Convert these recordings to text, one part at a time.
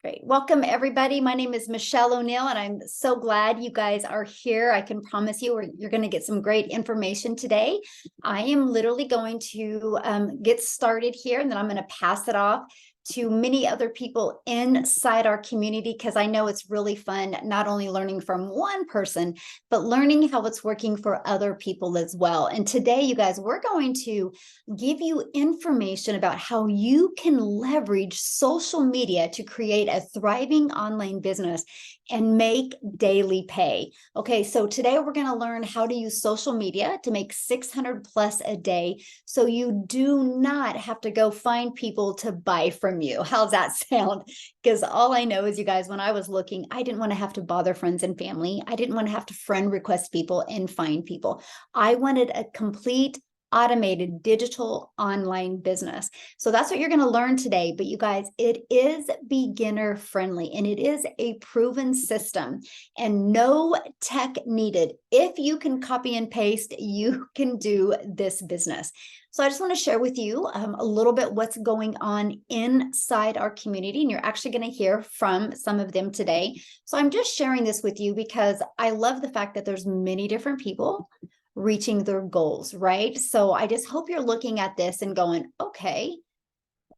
Great. Welcome, everybody. My name is Michelle O'Neill, and I'm so glad you guys are here. I can promise you you're going to get some great information today. I am literally going to get started here, and then I'm going to pass it off to many other people inside our community, because I know it's really fun, not only learning from one person, but learning how it's working for other people as well. And today, you guys, we're going to give you information about how you can leverage social media to create a thriving online business and make daily pay. Okay, so today we're going to learn how to use social media to make 600 plus a day, so you do not have to go find people to buy from you. How's that sound? Because all I know is, you guys, when I was looking, I didn't want to have to bother friends and family. I didn't want to have to friend request people and find people. I wanted a complete automated digital online business. So that's what you're going to learn today. But you guys, it is beginner friendly and it is a proven system and no tech needed. If you can copy and paste, you can do this business. So I just want to share with you a little bit what's going on inside our community, and you're actually going to hear from some of them today. So I'm just sharing this with you because I love the fact that there's many different people reaching their goals, right? So I just hope you're looking at this and going, okay,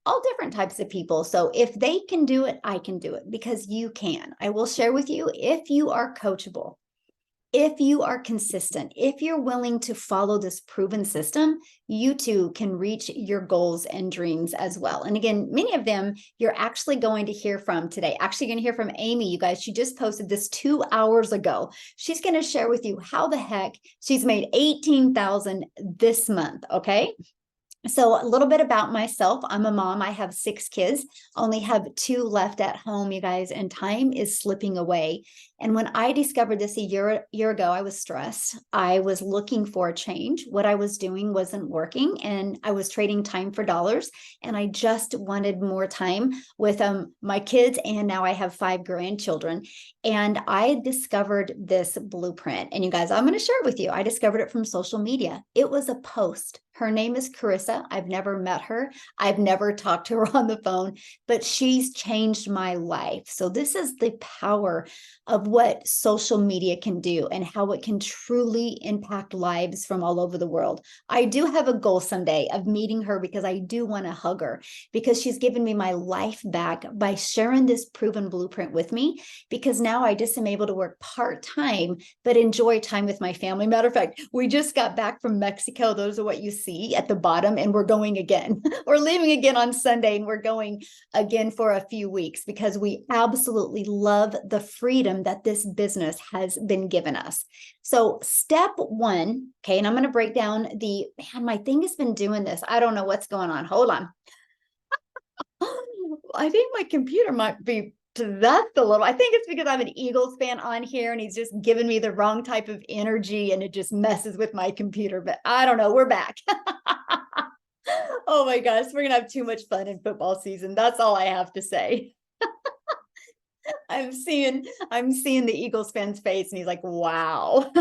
all different types of people. So if they can do it, I can do it, because you can. I will share with you, if you are coachable, if you are consistent, if you're willing to follow this proven system, you too can reach your goals and dreams as well. And again, many of them you're actually going to hear from today. Actually going to hear from Amy, you guys. She just posted this 2 hours ago. She's going to share with you how the heck she's made $18,000 this month, okay? So a little bit about myself. I'm a mom. I have 6 kids, only have 2 left at home, you guys, and time is slipping away. And when I discovered this a year ago, I was stressed. I was looking for a change. What I was doing wasn't working, and I was trading time for dollars. And I just wanted more time with my kids. And now I have 5 grandchildren. And I discovered this blueprint. And you guys, I'm going to share it with you. I discovered it from social media. It was a post. Her name is Carissa. I've never met her. I've never talked to her on the phone, but she's changed my life. So this is the power of what social media can do and how it can truly impact lives from all over the world. I do have a goal someday of meeting her, because I do want to hug her, because she's given me my life back by sharing this proven blueprint with me, because now I just am able to work part-time, but enjoy time with my family. Matter of fact, we just got back from Mexico. Those are what you see at the bottom, and we're going again. We're leaving again on Sunday, and we're going again for a few weeks, because we absolutely love the freedom that this business has been given us. So step 1, okay, and I'm going to break down my thing has been doing this. I don't know what's going on. Hold on. I think my computer might be that's a little, I think it's because I'm an Eagles fan on here, and he's just giving me the wrong type of energy, and it just messes with my computer, but I don't know. We're back. Oh my gosh, we're gonna have too much fun in football season. That's all I have to say. I'm seeing the Eagles fan's face, and he's like, wow.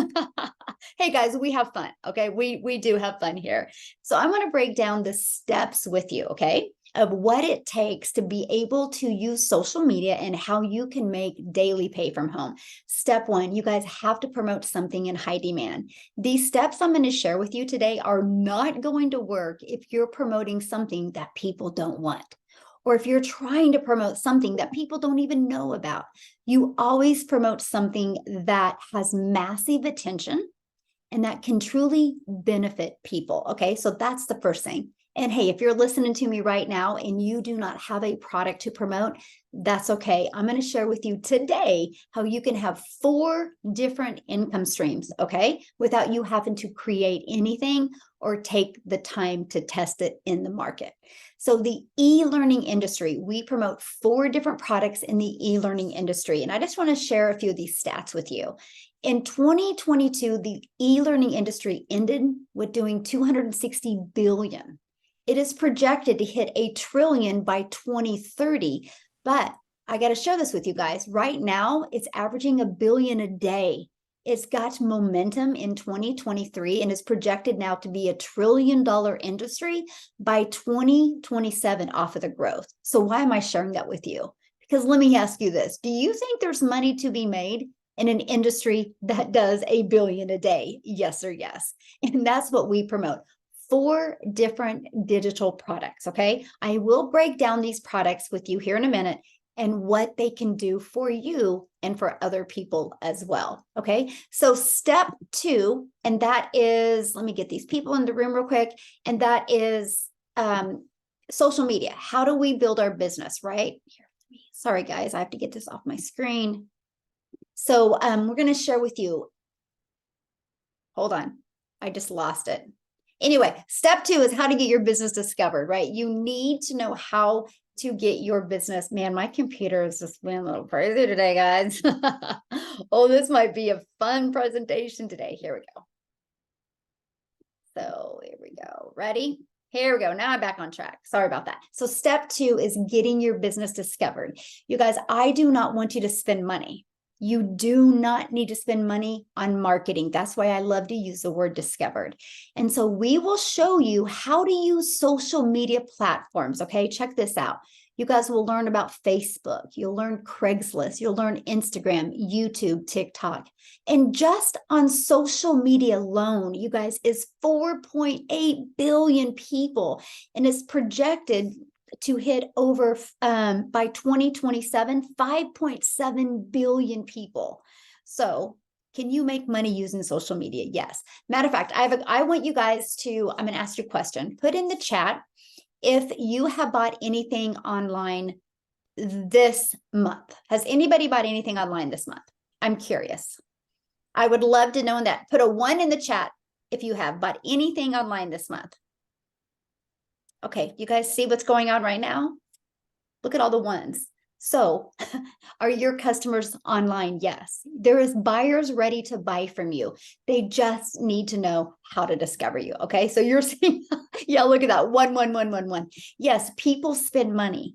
Hey guys, we have fun. Okay. We do have fun here. So I want to break down the steps with you, okay, of what it takes to be able to use social media and how you can make daily pay from home. Step 1, you guys have to promote something in high demand. These steps I'm going to share with you today are not going to work if you're promoting something that people don't want, or if you're trying to promote something that people don't even know about. You always promote something that has massive attention and that can truly benefit people. Okay, so that's the first thing. And hey, if you're listening to me right now and you do not have a product to promote, that's okay. I'm going to share with you today how you can have 4 different income streams, okay, without you having to create anything or take the time to test it in the market. So the e-learning industry, we promote 4 different products in the e-learning industry. And I just want to share a few of these stats with you. In 2022, the e-learning industry ended with doing $260 billion. It is projected to hit $1 trillion by 2030. But I got to share this with you guys. Right now, it's averaging $1 billion a day. It's got momentum in 2023 and is projected now to be $1 trillion industry by 2027 off of the growth. So why am I sharing that with you? Because let me ask you this. Do you think there's money to be made in an industry that does 1 billion a day? Yes or yes. And that's what we promote. 4 different digital products. Okay. I will break down these products with you here in a minute and what they can do for you and for other people as well. Okay. So step 2, and that is, let me get these people in the room real quick. And that is social media. How do we build our business, right? Here, sorry, guys, I have to get this off my screen. So we're going to share with you. Hold on. I just lost it. Anyway, step 2 is how to get your business discovered, right? You need to know how to get your business. Man, my computer is just being a little crazy today, guys. Oh, this might be a fun presentation today. Here we go. So here we go. Ready? Here we go. Now I'm back on track. Sorry about that. So step 2 is getting your business discovered. You guys, I do not want you to spend money. You do not need to spend money on marketing. That's why I love to use the word discovered. And so we will show you how to use social media platforms. Okay, check this out. You guys will learn about Facebook. You'll learn Craigslist. You'll learn Instagram, YouTube, TikTok. And just on social media alone, you guys, is 4.8 billion people. And it's projected to hit over by 2027, 5.7 billion people. So can you make money using social media? Yes. Matter of fact, I want you guys to, I'm going to ask you a question. Put in the chat if you have bought anything online this month. Has anybody bought anything online this month? I'm curious. I would love to know that. Put a 1 in the chat if you have bought anything online this month. Okay, you guys see what's going on right now? Look at all the ones. So are your customers online? Yes. There is buyers ready to buy from you. They just need to know how to discover you. Okay, so you're seeing, yeah, look at that. 1, 1, 1, 1, 1. Yes, people spend money.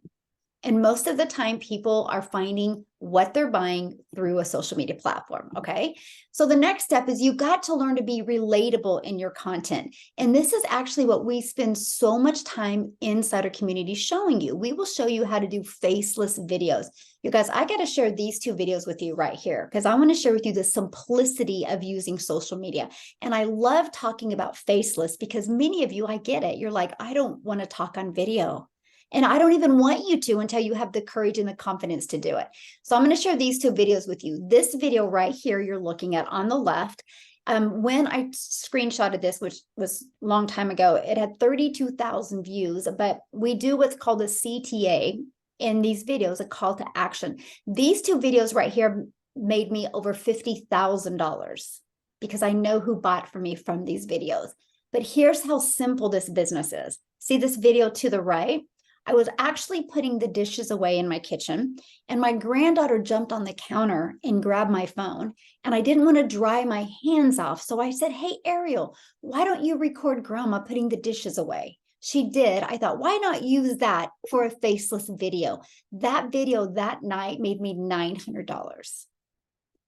And most of the time, people are finding what they're buying through a social media platform, okay? So the next step is you got to learn to be relatable in your content. And this is actually what we spend so much time inside our community showing you. We will show you how to do faceless videos. You guys, I got to share these 2 videos with you right here because I want to share with you the simplicity of using social media. And I love talking about faceless because many of you, I get it. You're like, I don't want to talk on video. And I don't even want you to until you have the courage and the confidence to do it. So I'm going to share these 2 videos with you. This video right here you're looking at on the left, when I screenshotted this, which was a long time ago, it had 32,000 views, but we do what's called a CTA in these videos, a call to action. These 2 videos right here made me over $50,000 because I know who bought from me from these videos. But here's how simple this business is. See this video to the right? I was actually putting the dishes away in my kitchen and my granddaughter jumped on the counter and grabbed my phone and I didn't want to dry my hands off. So I said, hey, Ariel, why don't you record grandma putting the dishes away? She did. I thought, why not use that for a faceless video? That video that night made me $900.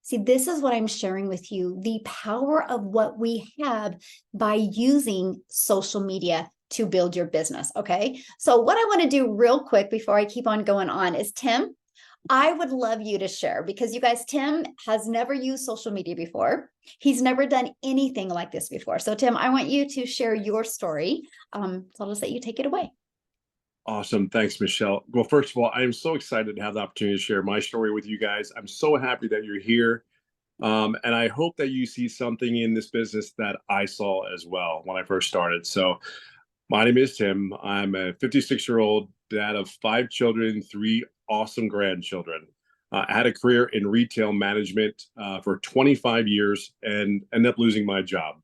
See, this is what I'm sharing with you, the power of what we have by using social media to build your business, okay? So what I want to do real quick before I keep on going on is, Tim, I would love you to share because you guys, Tim has never used social media before. He's never done anything like this before. So Tim, I want you to share your story. So I'll just let you take it away. Awesome. Thanks, Michelle. Well, first of all, I am so excited to have the opportunity to share my story with you guys. I'm so happy that you're here. And I hope that you see something in this business that I saw as well when I first started. So my name is Tim. I'm a 56-year-old dad of 5 children, 3 awesome grandchildren. I had a career in retail management for 25 years and ended up losing my job.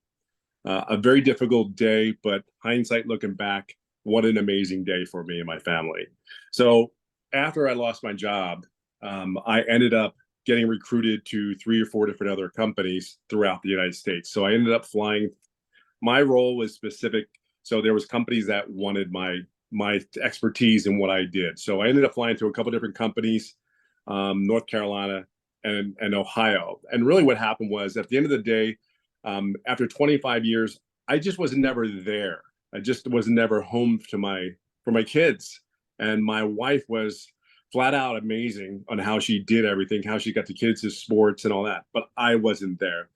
A very difficult day, but hindsight looking back, what an amazing day for me and my family. So after I lost my job, I ended up getting recruited to 3 or 4 different other companies throughout the United States. So I ended up flying. My role was specific. So there was companies that wanted my expertise in what I did. So I ended up flying to a couple different companies, North Carolina and Ohio. And really what happened was at the end of the day, after 25 years, I just was never there. I just was never home for my kids. And my wife was flat out amazing on how she did everything, how she got the kids to sports and all that. But I wasn't there.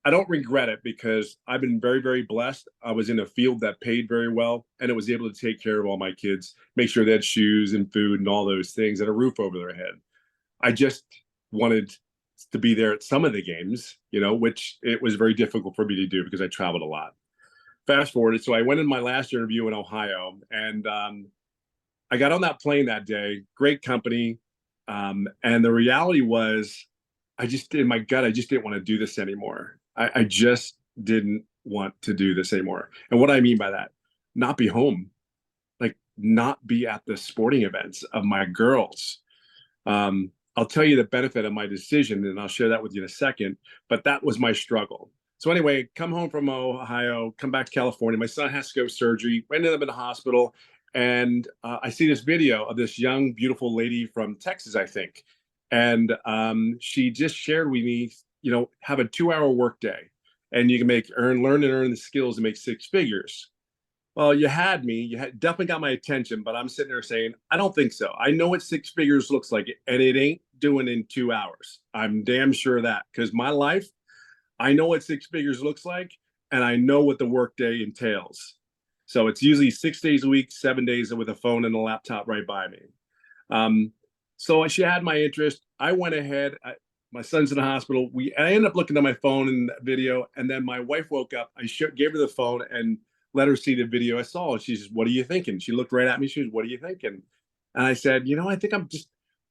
I don't regret it because I've been very, very blessed. I was in a field that paid very well, and it was able to take care of all my kids, make sure they had shoes and food and all those things and a roof over their head. I just wanted to be there at some of the games, which it was very difficult for me to do because I traveled a lot. Fast forwarded, so I went in my last interview in Ohio, and I got on that plane that day. Great company, and the reality was, I just in my gut, I just didn't want to do this anymore. I just didn't want to do this anymore. And what I mean by that, not be home, like not be at the sporting events of my girls. I'll tell you the benefit of my decision, and I'll share that with you in a second. But that was my struggle. So anyway, come home from Ohio, come back to California. My son has to go surgery. I ended up in the hospital, and I see this video of this young, beautiful lady from Texas, I think, and she just shared with me, have a 2-hour workday, and you can learn and earn the skills to make 6 figures. Well, you definitely got my attention, but I'm sitting there saying, I don't think so. I know what 6 figures looks like, and it ain't doing in 2 hours. I'm damn sure of that, because my life, I know what 6 figures looks like, and I know what the workday entails. So it's usually 6 days a week, 7 days with a phone and a laptop right by me. So she had my interest. I went ahead. My son's in the hospital. I ended up looking at my phone in the video, and then my wife woke up. I gave her the phone and let her see the video I saw. And she says, "What are you thinking?" She looked right at me. She says, "What are you thinking?" And I said, I think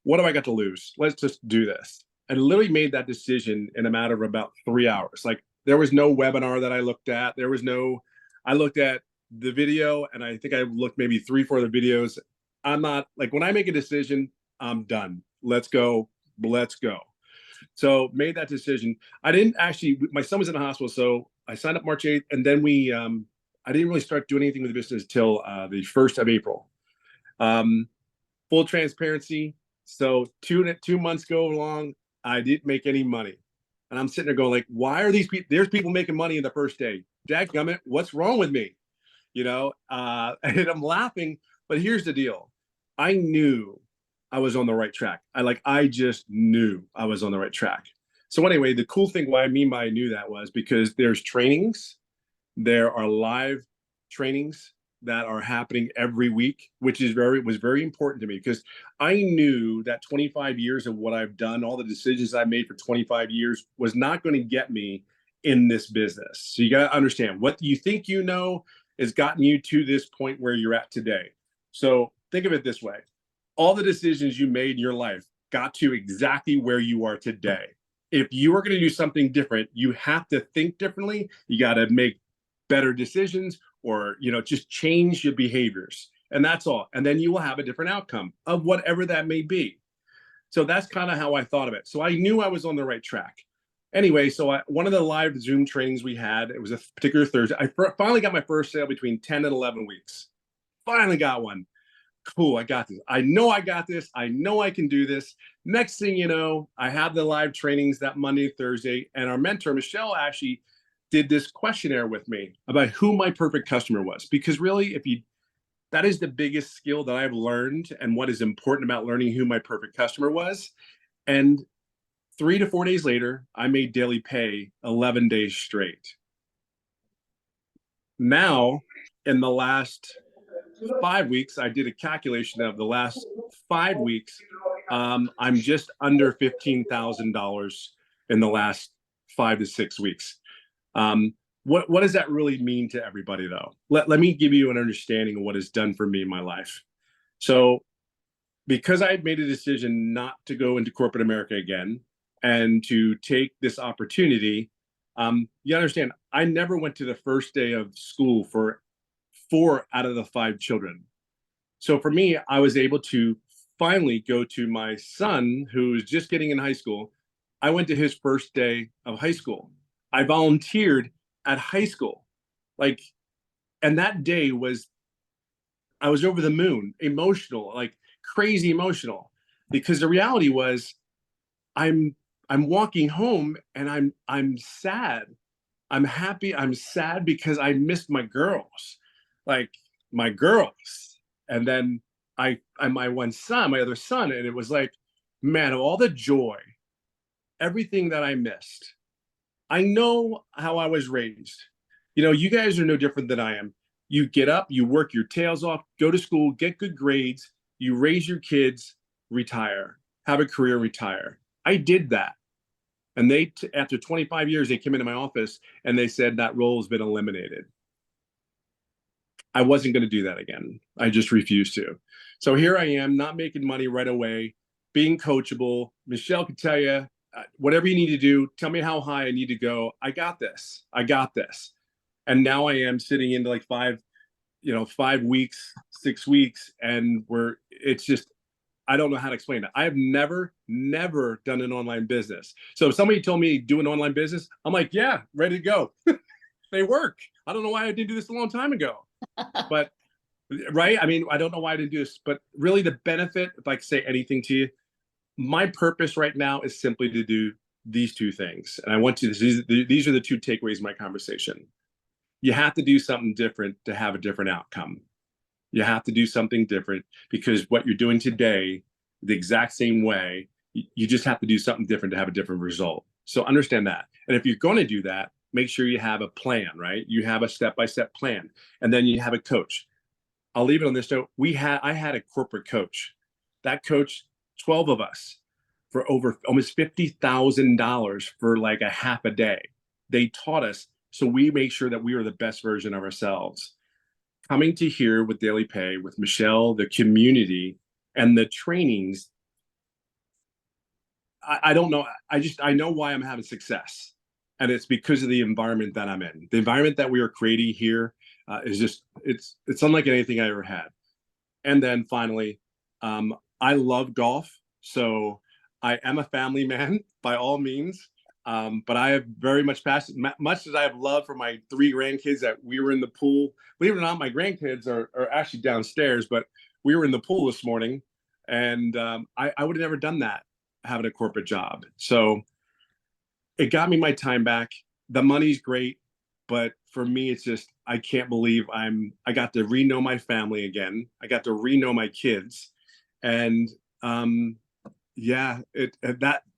what do I got to lose? Let's just do this. And literally made that decision in a matter of about 3 hours. Like, there was no webinar that I looked at. I looked at the video, and I think I looked maybe 3, 4 other videos. I'm not like, when I make a decision, I'm done. Let's go. So made that decision. I didn't actually, my son was in the hospital. So I signed up March 8th, and then I didn't really start doing anything with the business till the 1st of April. Full transparency. So 2 months go along, I didn't make any money. And I'm sitting there going like, why are these people, there's people making money in the first day. Dadgummit, what's wrong with me? And I'm laughing, but here's the deal. I knew I was on the right track. I just knew I was on the right track. So anyway, the cool thing, what I mean by I knew that, was because there's trainings, there are live trainings that are happening every week, which was very important to me, because I knew that 25 years of what I've done, all the decisions I made for 25 years, was not going to get me in this business. So you got to understand, what you think has gotten you to this point where you're at today. So think of it this way. All the decisions you made in your life got you exactly where you are today. If you are going to do something different, you have to think differently. You got to make better decisions, or just change your behaviors, and that's all. And then you will have a different outcome of whatever that may be. So that's kind of how I thought of it. So I knew I was on the right track. Anyway, so one of the live Zoom trainings we had, it was a particular Thursday. I finally got my first sale between 10 and 11 weeks. Finally got one. Cool, I got this. I know I got this. I know I can do this. Next thing you know, I had the live trainings that Monday, Thursday, and our mentor, Michelle, actually did this questionnaire with me about who my perfect customer was. Because really, that is the biggest skill that I've learned, and what is important about learning who my perfect customer was. And 3 to 4 days later, I made daily pay 11 days straight. Now, in the last 5 weeks, I did a calculation of the last 5 weeks. I'm just under $15,000 in the last 5 to 6 weeks. What does that really mean to everybody, though? Let me give you an understanding of what it's done for me in my life. So, because I had made a decision not to go into corporate America again, and to take this opportunity, you understand, I never went to the first day of school for 4 out of the 5 children. So for me, I was able to finally go to my son, who's just getting in high school. I went to his first day of high school. I volunteered at high school. And that day I was over the moon, emotional, like crazy emotional, because the reality was, I'm walking home and I'm sad. I'm happy. I'm sad because I missed my girls. And then my one son, my other son, and it was like, man, of all the joy, everything that I missed. I know how I was raised. You guys are no different than I am. You get up, you work your tails off, go to school, get good grades, you raise your kids, retire, have a career, retire. I did that. And after 25 years, they came into my office and they said that role has been eliminated. I wasn't going to do that again. I just refused to. So here I am, not making money right away, being coachable. Michelle can tell you, whatever you need to do, tell me how high I need to go. I got this. I got this. And now I am sitting into like 5 weeks, 6 weeks, and it's just, I don't know how to explain it. I have never done an online business. So if somebody told me do an online business, I'm like, yeah, ready to go. They work. I don't know why I didn't do this a long time ago. But right, I mean, I don't know why I didn't do this, but really the benefit, if I could say anything to you, my purpose right now is simply to do these two things. And I want you to, these are the two takeaways of my conversation. You have to do something different to have a different outcome. You have to do something different because what you're doing today, the exact same way, you just have to do something different to have a different result. So understand that. And if you're going to do that, make sure you have a plan, right? You have a step-by-step plan, and then you have a coach. I'll leave it on this note. I had a corporate coach. That coach, 12 of us, for over almost $50,000 for like a half a day. They taught us, so we make sure that we are the best version of ourselves. Coming to here with Daily Pay, with Michelle, the community, and the trainings, I don't know. I know why I'm having success. And it's because of the environment that I'm in. The environment that we are creating here is just, it's unlike anything I ever had. And then finally, I love golf. So I am a family man by all means. But I have very much passion, much as I have love for my 3 grandkids that we were in the pool. Believe it or not, my grandkids are actually downstairs, but we were in the pool this morning, and I would have never done that having a corporate job. So it got me my time back. The money's great, but for me, it's just, I can't believe I got to re-know my family again. I got to re-know my kids, and yeah,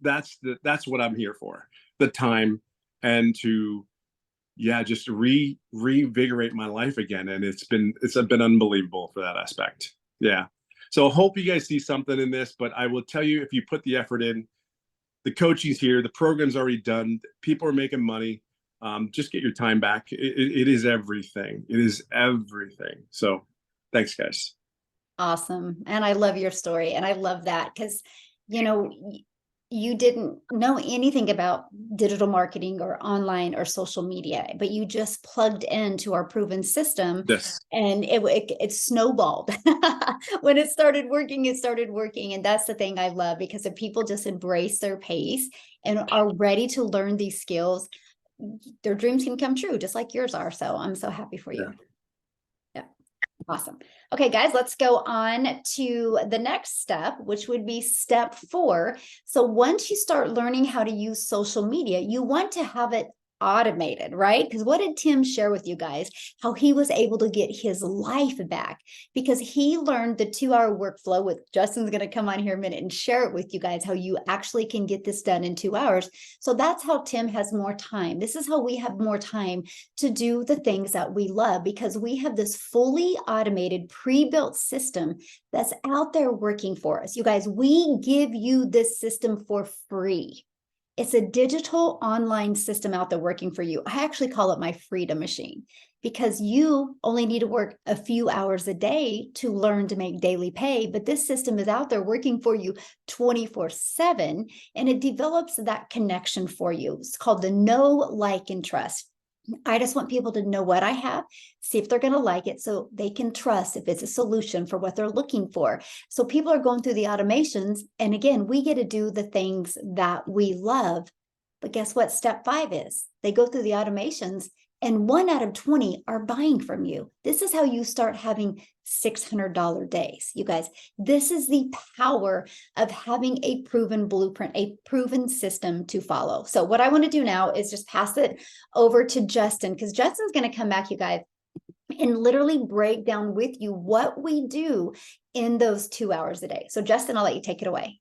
that's what I'm here for. The time, and to just reinvigorate my life again. And it's been unbelievable for that aspect. Yeah. So I hope you guys see something in this, but I will tell you, if you put the effort in, the coaching's here, the program's already done, people are making money. Just get your time back. It is everything. It is everything. So thanks, guys. Awesome. And I love your story. And I love that because, you didn't know anything about digital marketing or online or social media, but you just plugged into our proven system. Yes. And it snowballed. When it started working, it started working. And that's the thing I love, because if people just embrace their pace and are ready to learn these skills, their dreams can come true, just like yours are. So I'm so happy for you. Yeah. Awesome. Okay, guys, let's go on to the next step, which would be step 4. So once you start learning how to use social media, you want to have it automated, right? Because what did Tim share with you guys? How he was able to get his life back because he learned the 2-hour workflow. With Justin's going to come on here in a minute and share it with you guys, how you actually can get this done in 2 hours. So that's how Tim has more time. This is how we have more time to do the things that we love, because we have this fully automated, pre-built system that's out there working for us. You guys, we give you this system for free. It's a digital online system out there working for you. I actually call it my freedom machine, because you only need to work a few hours a day to learn to make daily pay. But this system is out there working for you 24/7, and it develops that connection for you. It's called the know, like, and trust. I just want people to know what I have, see if they're going to like it, so they can trust if it's a solution for what they're looking for. So people are going through the automations. And again, we get to do the things that we love. But guess what? Step 5 is they go through the automations, and 1 out of 20 are buying from you. This is how you start having $600 days. You guys, this is the power of having a proven blueprint, a proven system to follow. So what I want to do now is just pass it over to Justin, because Justin's going to come back, you guys, and literally break down with you what we do in those 2 hours a day. So Justin, I'll let you take it away.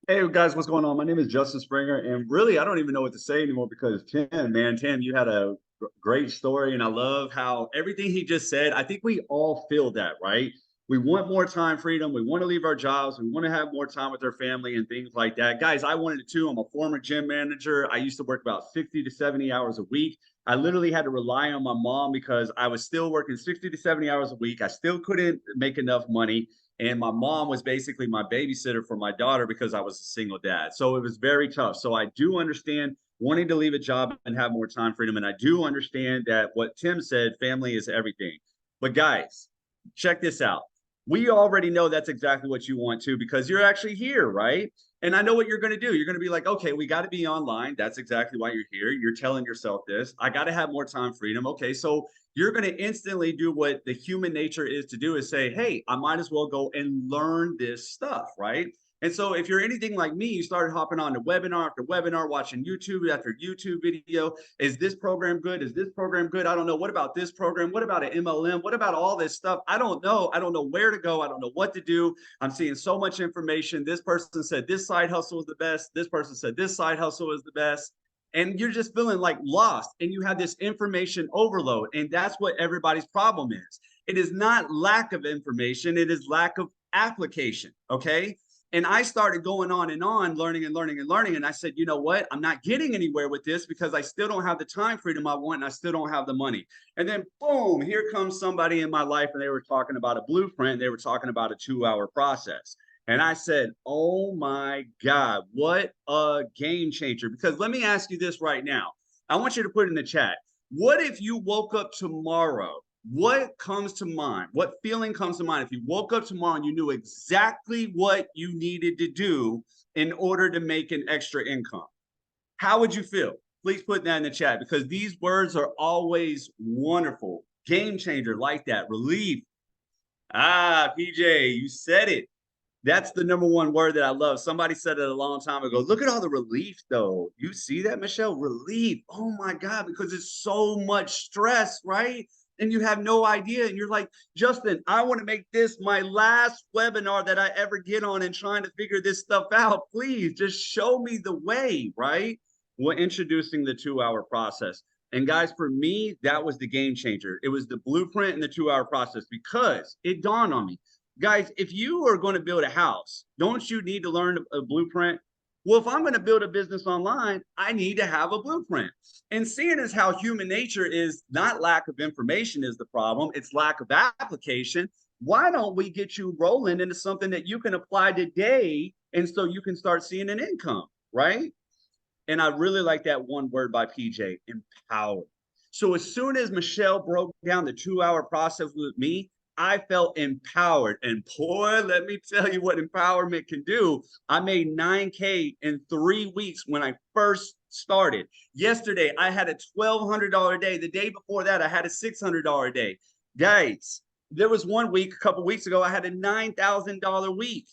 Hey guys, what's going on? My name is Justin Springer, and really, I don't even know what to say anymore because Tim, you had a great story, and I love how everything he just said. I think we all feel that, right? We want more time freedom. We want to leave our jobs. We want to have more time with our family and things like that. Guys, I wanted it too. I'm a former gym manager. I used to work about 60 to 70 hours a week. I literally had to rely on my mom because I was still working 60 to 70 hours a week. I still couldn't make enough money. And my mom was basically my babysitter for my daughter because I was a single dad. So it was very tough. So I do understand wanting to leave a job and have more time freedom. And I do understand that what Tim said, family is everything. But guys, check this out. We already know that's exactly what you want to because you're actually here, right? And I know what you're going to do. You're going to be like, okay, we got to be online. That's exactly why you're here. You're telling yourself this. I got to have more time freedom. Okay, so you're going to instantly do what the human nature is to do is say, hey, I might as well go and learn this stuff, right? And so if you're anything like me, you started hopping on to webinar after webinar, watching YouTube after YouTube video. Is this program good? Is this program good? I don't know. What about this program? What about an MLM? What about all this stuff? I don't know. I don't know where to go. I don't know what to do. I'm seeing so much information. This person said this side hustle is the best. This person said this side hustle is the best. And you're just feeling like lost and you have this information overload. And that's what everybody's problem is. It is not lack of information. It is lack of application. Okay. And I started going on and on, learning and learning and learning. And I said, you know what? I'm not getting anywhere with this because I still don't have the time freedom I want and I still don't have the money. And then boom, here comes somebody in my life and they were talking about a blueprint. They were talking about a 2-hour process. And I said, oh my God, what a game changer. Because let me ask you this right now. I want you to put in the chat. What if you woke up tomorrow? What comes to mind? What feeling comes to mind if you woke up tomorrow and you knew exactly what you needed to do in order to make an extra income? How would you feel? Please put that in the chat because these words are always wonderful. Game changer like that. Relief. Ah, PJ, you said it. That's the number one word that I love. Somebody said it a long time ago. Look at all the relief, though. You see that, Michelle? Relief. Oh, my God, because it's so much stress, right? And you have no idea. And you're like, Justin, I want to make this my last webinar that I ever get on and trying to figure this stuff out. Please just show me the way, right? Well, introducing the 2-hour process. And guys, for me, that was the game changer. It was the blueprint and the 2-hour process because it dawned on me. Guys, if you are going to build a house, don't you need to learn a blueprint? Well, if I'm going to build a business online, I need to have a blueprint. And seeing as how human nature is not lack of information is the problem, it's lack of application. Why don't we get you rolling into something that you can apply today and so you can start seeing an income, right? And I really like that one word by PJ, empowered. So as soon as Michelle broke down the 2-hour process with me, I felt empowered. And boy, let me tell you what empowerment can do. I made $9K in 3 weeks when I first started. Yesterday, I had a $1,200 day. The day before that, I had a $600 day. Guys, there was one week, a couple weeks ago, I had a $9,000 week.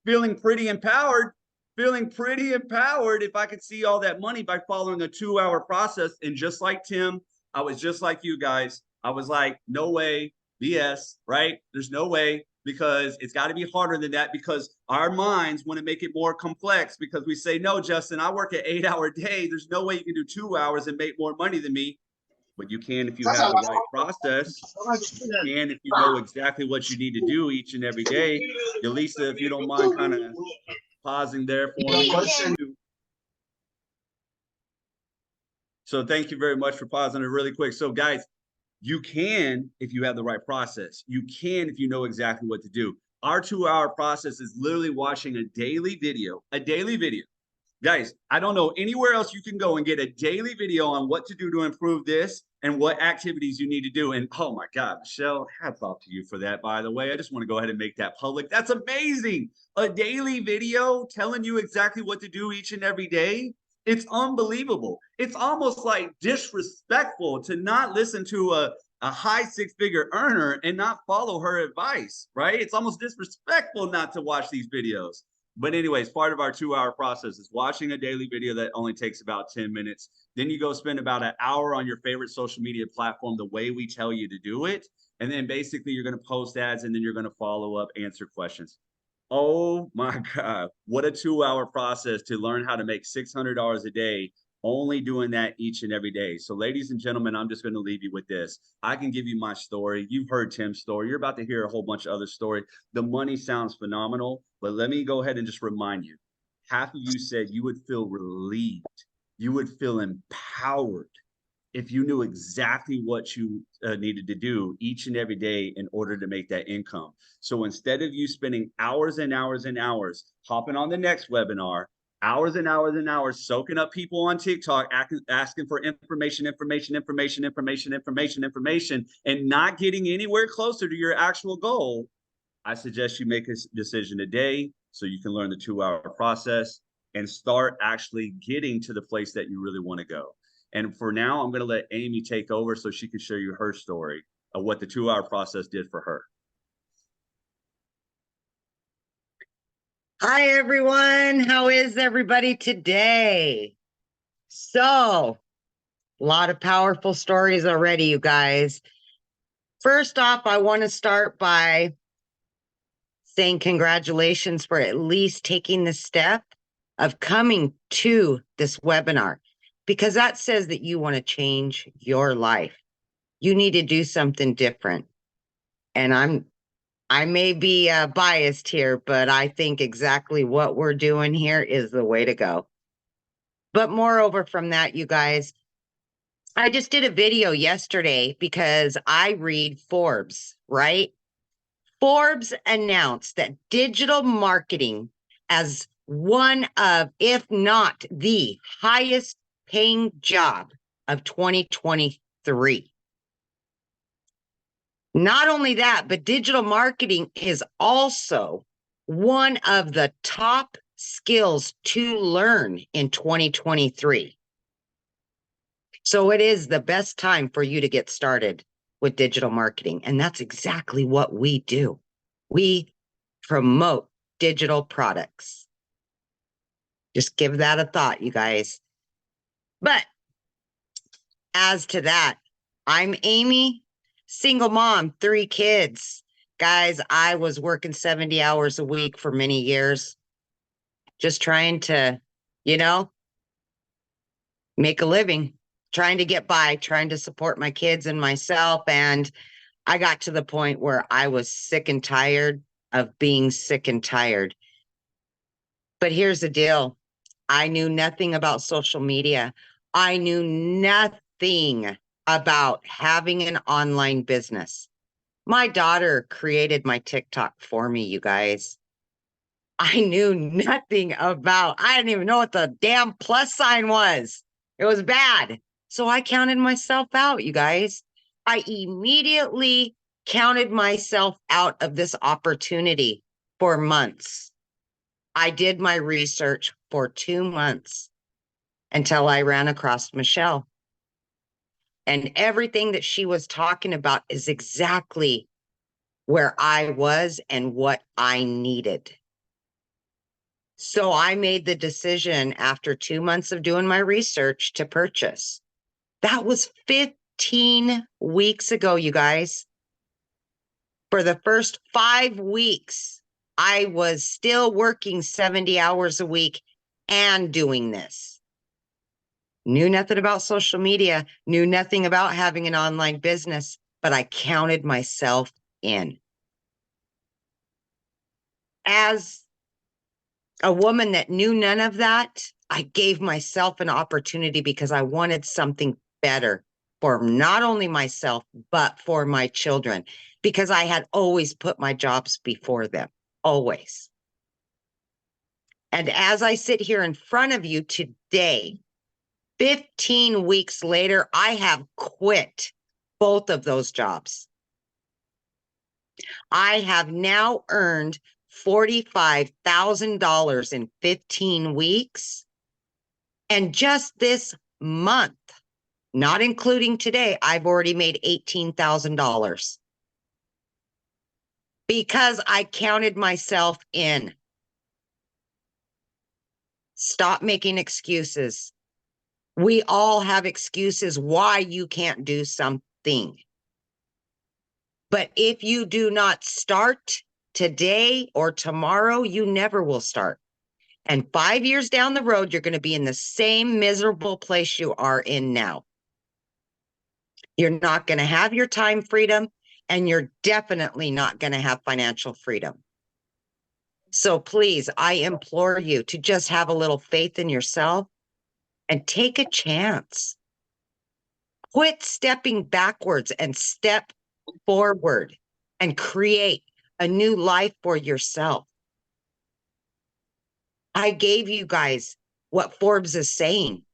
Feeling pretty empowered. Feeling pretty empowered if I could see all that money by following a 2-hour process. And just like Tim, I was just like you guys. I was like, no way. BS, right? There's no way because it's got to be harder than that because our minds want to make it more complex because we say, no, Justin, I work an 8-hour day. There's no way you can do 2 hours and make more money than me. But you can if you have the right process. You can if you know exactly what you need to do each and every day. Elisa, if you don't mind kind of pausing there for me. So thank you very much for pausing it really quick. So guys, you can if you have the right process. You can if you know exactly what to do. Our 2-hour process is literally watching a daily video, Guys, I don't know anywhere else you can go and get a daily video on what to do to improve this and what activities you need to do. And oh my God, Michelle, hats off to you for that, by the way. I just want to go ahead and make that public. That's amazing. A daily video telling you exactly what to do each and every day. It's unbelievable. It's almost like disrespectful to not listen to a high 6-figure earner and not follow her advice, right? It's almost disrespectful not to watch these videos. But anyways, part of our 2-hour process is watching a daily video that only takes about 10 minutes. Then you go spend about an hour on your favorite social media platform the way we tell you to do it. And then basically you're going to post ads and then you're going to follow up, answer questions. Oh my God, what a 2-hour process to learn how to make $600 a day, only doing that each and every day. So ladies and gentlemen, I'm just going to leave you with this. I can give you my story. You've heard Tim's story. You're about to hear a whole bunch of other story. The money sounds phenomenal, but let me go ahead and just remind you, half of you said you would feel relieved. You would feel empowered if you knew exactly what you needed to do each and every day in order to make that income. So instead of you spending hours and hours and hours hopping on the next webinar, hours and hours and hours soaking up people on TikTok, asking for information, and not getting anywhere closer to your actual goal, I suggest you make a decision today so you can learn the 2-hour process and start actually getting to the place that you really want to go. And for now, I'm going to let Amy take over so she can share you her story of what the 2-hour process did for her. Hi, everyone. How is everybody today? So, a lot of powerful stories already, you guys. First off, I want to start by saying congratulations for at least taking the step of coming to this webinar, because that says that you want to change your life. You need to do something different. And I may be biased here, but I think exactly what we're doing here is the way to go. But moreover from that, you guys, I just did a video yesterday because I read Forbes, right? Forbes announced that digital marketing as one of, if not the highest paying job of 2023. Not only that, but digital marketing is also one of the top skills to learn in 2023. So it is the best time for you to get started with digital marketing. And that's exactly what we do. We promote digital products. Just give that a thought, you guys. But as to that, I'm Amy, single mom, 3 kids. Guys, I was working 70 hours a week for many years, just trying to, make a living, trying to get by, trying to support my kids and myself. And I got to the point where I was sick and tired of being sick and tired. But here's the deal. I knew nothing about social media. I knew nothing about having an online business. My daughter created my TikTok for me, you guys. I knew nothing about, I didn't even know what the damn plus sign was. It was bad. So I counted myself out, you guys. I immediately counted myself out of this opportunity for months. I did my research for 2 months until I ran across Michelle. And everything that she was talking about is exactly where I was and what I needed. So I made the decision after 2 months of doing my research to purchase. That was 15 weeks ago, you guys. For the first 5 weeks, I was still working 70 hours a week and doing this. Knew nothing about social media, knew nothing about having an online business, but I counted myself in. As a woman that knew none of that, I gave myself an opportunity because I wanted something better for not only myself, but for my children, because I had always put my jobs before them, always. And as I sit here in front of you today, 15 weeks later, I have quit both of those jobs. I have now earned $45,000 in 15 weeks. And just this month, not including today, I've already made $18,000 because I counted myself in. Stop making excuses. We all have excuses why you can't do something. But if you do not start today or tomorrow, you never will start. And 5 years down the road, you're going to be in the same miserable place you are in now. You're not going to have your time freedom, and you're definitely not going to have financial freedom. So please, I implore you to just have a little faith in yourself and take a chance. Quit stepping backwards and step forward and create a new life for yourself. I gave you guys what Forbes is saying.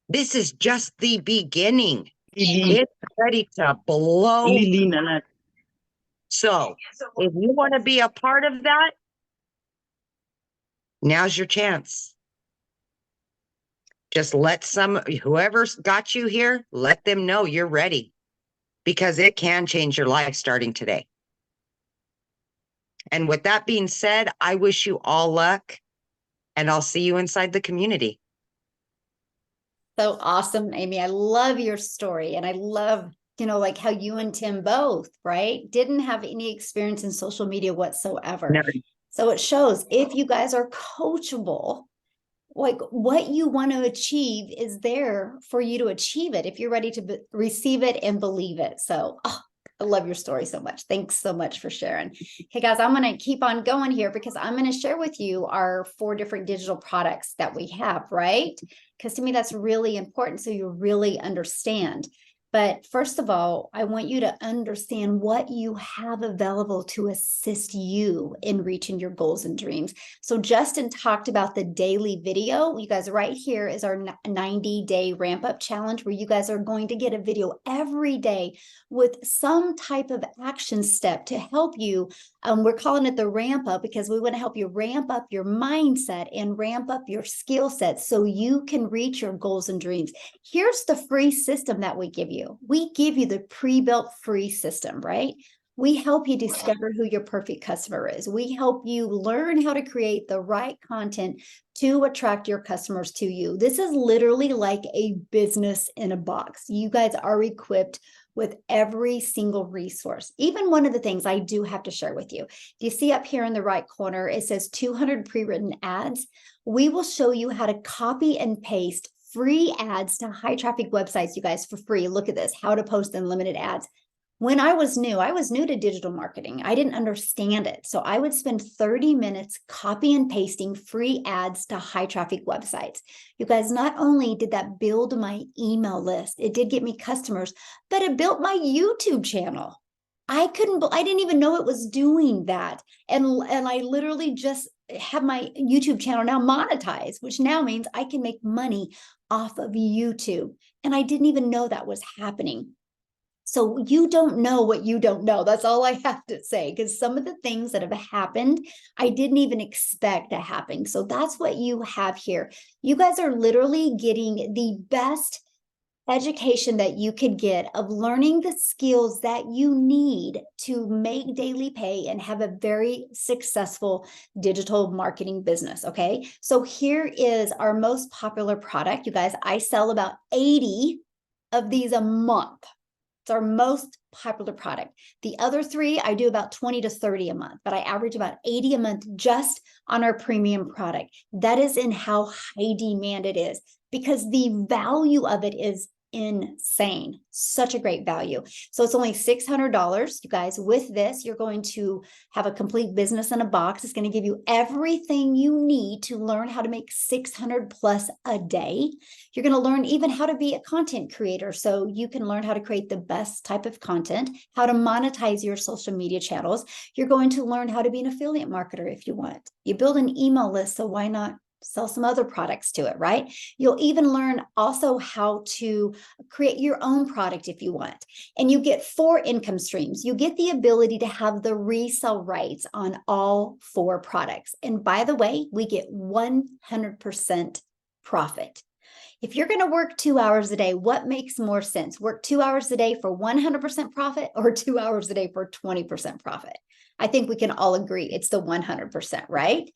This is just the beginning. It's ready to blow. So if you want to be a part of that, now's your chance. Just let whoever's got you here, let them know you're ready, because it can change your life starting today. And with that being said, I wish you all luck, and I'll see you inside the community. So awesome, Amy. I love your story. And I love, like how you and Tim both, right, didn't have any experience in social media whatsoever. No. So it shows if you guys are coachable, like what you want to achieve is there for you to achieve it if you're ready to receive it and believe it. So I love your story so much. Thanks so much for sharing. Hey guys, I'm going to keep on going here because I'm going to share with you our 4 different digital products that we have, right? Because to me, that's really important so you really understand. But first of all, I want you to understand what you have available to assist you in reaching your goals and dreams. So Justin talked about the daily video. You guys, right here is our 90-day ramp up challenge where you guys are going to get a video every day with some type of action step to help you. We're calling it the ramp up because we want to help you ramp up your mindset and ramp up your skill set so you can reach your goals and dreams. Here's the free system that we give you. We give you the pre-built free system, right? We help you discover who your perfect customer is. We help you learn how to create the right content to attract your customers to you. This is literally like a business in a box. You guys are equipped with every single resource. Even one of the things I do have to share with you. Do you see up here in the right corner, it says 200 pre-written ads. We will show you how to copy and paste free ads to high traffic websites, you guys, for free. Look at this, how to post unlimited ads. When I was new to digital marketing. I didn't understand it. So I would spend 30 minutes copy and pasting free ads to high traffic websites. You guys, not only did that build my email list, it did get me customers, but it built my YouTube channel. I didn't even know it was doing that. And I literally just have my YouTube channel now monetized, which now means I can make money off of YouTube. And I didn't even know that was happening. So you don't know what you don't know. That's all I have to say, because some of the things that have happened, I didn't even expect to happen. So that's what you have here. You guys are literally getting the best education that you could get of learning the skills that you need to make daily pay and have a very successful digital marketing business. Okay. So here is our most popular product. You guys, I sell about 80 of these a month. It's our most popular product. The other 3, I do about 20 to 30 a month, but I average about 80 a month just on our premium product. That is in how high demand it is because the value of it is insane. Such a great value. So it's only $600. You guys, with this, you're going to have a complete business in a box. It's going to give you everything you need to learn how to make 600 plus a day. You're going to learn even how to be a content creator. So you can learn how to create the best type of content, how to monetize your social media channels. You're going to learn how to be an affiliate marketer if you want. You build an email list, so why not sell some other products to it, right? You'll even learn also how to create your own product if you want. And you get 4 income streams. You get the ability to have the resale rights on all 4 products. And by the way, we get 100% profit. If you're going to work 2 hours a day, what makes more sense? Work 2 hours a day for 100% profit or 2 hours a day for 20% profit? I think we can all agree it's the 100%, right?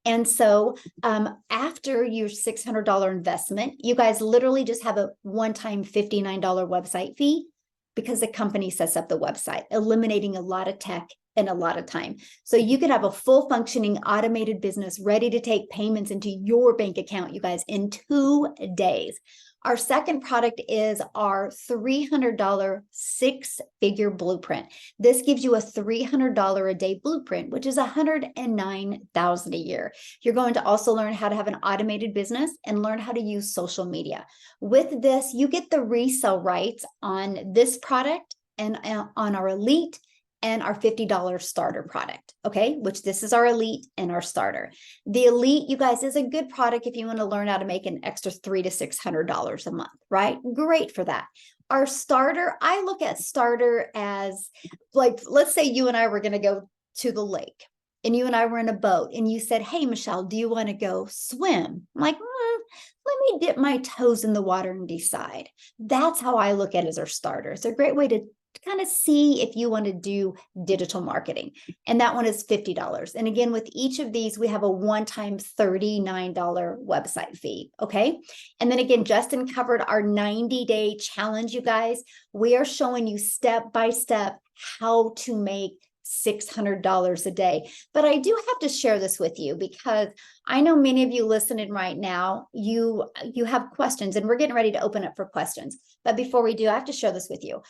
And so after your $600 investment, you guys literally just have a one-time $59 website fee because the company sets up the website, eliminating a lot of tech and a lot of time. So you could have a full functioning automated business ready to take payments into your bank account, you guys, in 2 days. Our second product is our $300 six-figure blueprint. This gives you a $300 a day blueprint, which is $109,000 a year. You're going to also learn how to have an automated business and learn how to use social media. With this, you get the resale rights on this product and on our Elite and our $50 starter product, okay? Which this is our Elite and our starter. The Elite, you guys, is a good product if you want to learn how to make an extra $300 to $600 a month, right? Great for that. Our starter, I look at starter as like, let's say you and I were going to go to the lake and you and I were in a boat and you said, hey, Michelle, do you want to go swim? I'm like, let me dip my toes in the water and decide. That's how I look at it as our starter. It's a great way to kind of see if you want to do digital marketing. And that one is $50. And again, with each of these, we have a one-time $39 website fee. Okay. And then again, Justin covered our 90-day challenge, you guys. We are showing you step by step how to make $600 a day. But I do have to share this with you because I know many of you listening right now, you have questions and we're getting ready to open up for questions. But before we do, I have to share this with you.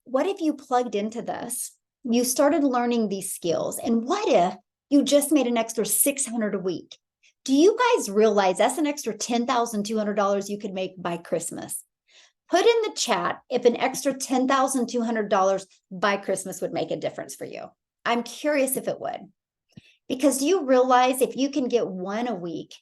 What if you plugged into this, you started learning these skills, and what if you just made an extra $600 a week? Do you guys realize that's an extra $10,200 you could make by Christmas? Put in the chat if an extra $10,200 by Christmas would make a difference for you. I'm curious if it would. Because do you realize if you can get one a week,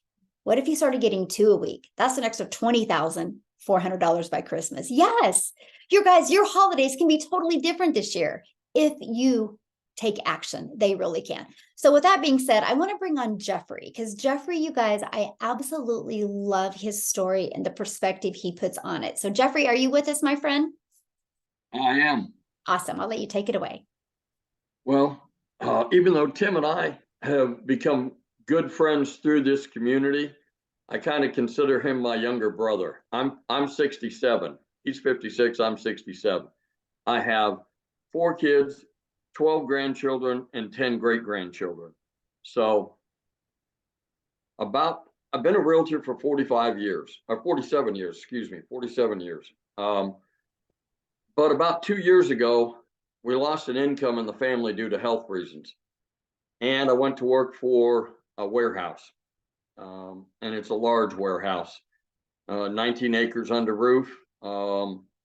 what if you started getting 2 a week? That's an extra $20,400 by Christmas. Yes, you guys, your holidays can be totally different this year if you take action. They really can. So with that being said, I want to bring on Jeffrey because Jeffrey, you guys, I absolutely love his story and the perspective he puts on it. So Jeffrey, are you with us, my friend? I am. Awesome. I'll let you take it away. Well, even though Tim and I have become good friends through this community, I kind of consider him my younger brother. I'm 67. He's 56. I'm 67. I have 4 kids, 12 grandchildren, and 10 great-grandchildren. So I've been a realtor for 45 years, or 47 years, excuse me, 47 years. But about 2 years ago, we lost an income in the family due to health reasons. And I went to work for a warehouse. And it's a large warehouse, 19 acres under roof,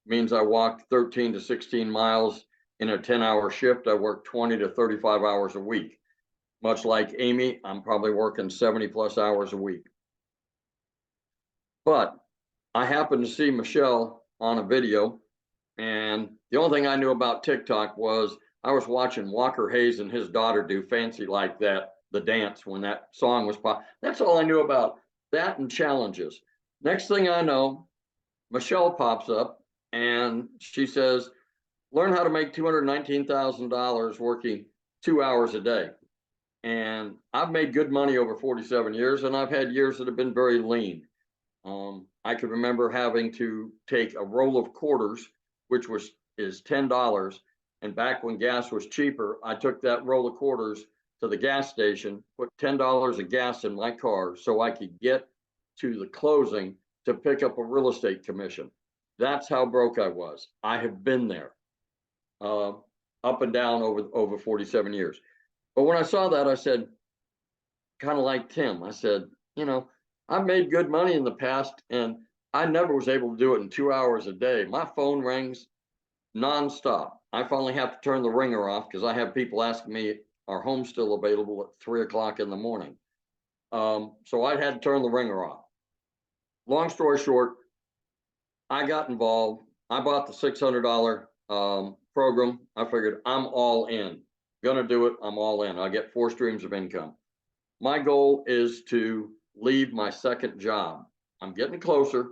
means I walked 13 to 16 miles in a 10-hour shift. I work 20 to 35 hours a week. Much like Amy, I'm probably working 70 plus hours a week. But I happened to see Michelle on a video, and the only thing I knew about TikTok was I was watching Walker Hayes and his daughter do Fancy Like That, the dance when that song was pop. That's all I knew about that and challenges. Next thing I know, Michelle pops up and she says, learn how to make $219,000 working 2 hours a day. And I've made good money over 47 years, and I've had years that have been very lean. I can remember having to take a roll of quarters, which is $10. And back when gas was cheaper, I took that roll of quarters to the gas station, put $10 of gas in my car so I could get to the closing to pick up a real estate commission. That's how broke I was. I have been there, up and down over 47 years. But when I saw that, I said, kind of like Tim, I said, I've made good money in the past, and I never was able to do it in 2 hours a day. My phone rings nonstop. I finally have to turn the ringer off because I have people asking me, are homes still available at 3 o'clock in the morning? So I had to turn the ringer off. Long story short, I got involved. I bought the $600 program. I figured I'm all in. Gonna do it. I'm all in. I get 4 streams of income. My goal is to leave my second job. I'm getting closer,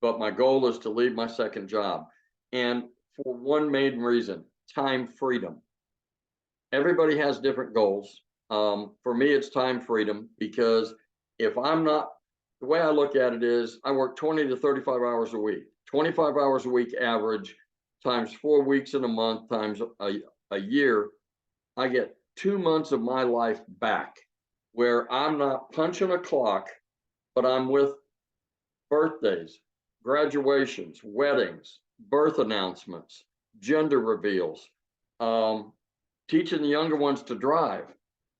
but my goal is to leave my second job. And for one main reason, time freedom. everybody has different goals. For me, it's time freedom, because if I'm not, the way I look at it is I work 20 to 35 hours a week, 25 hours a week average, times 4 weeks in a month, times a year. I get 2 months of my life back where I'm not punching a clock, but I'm with birthdays, graduations, weddings, birth announcements, gender reveals, teaching the younger ones to drive.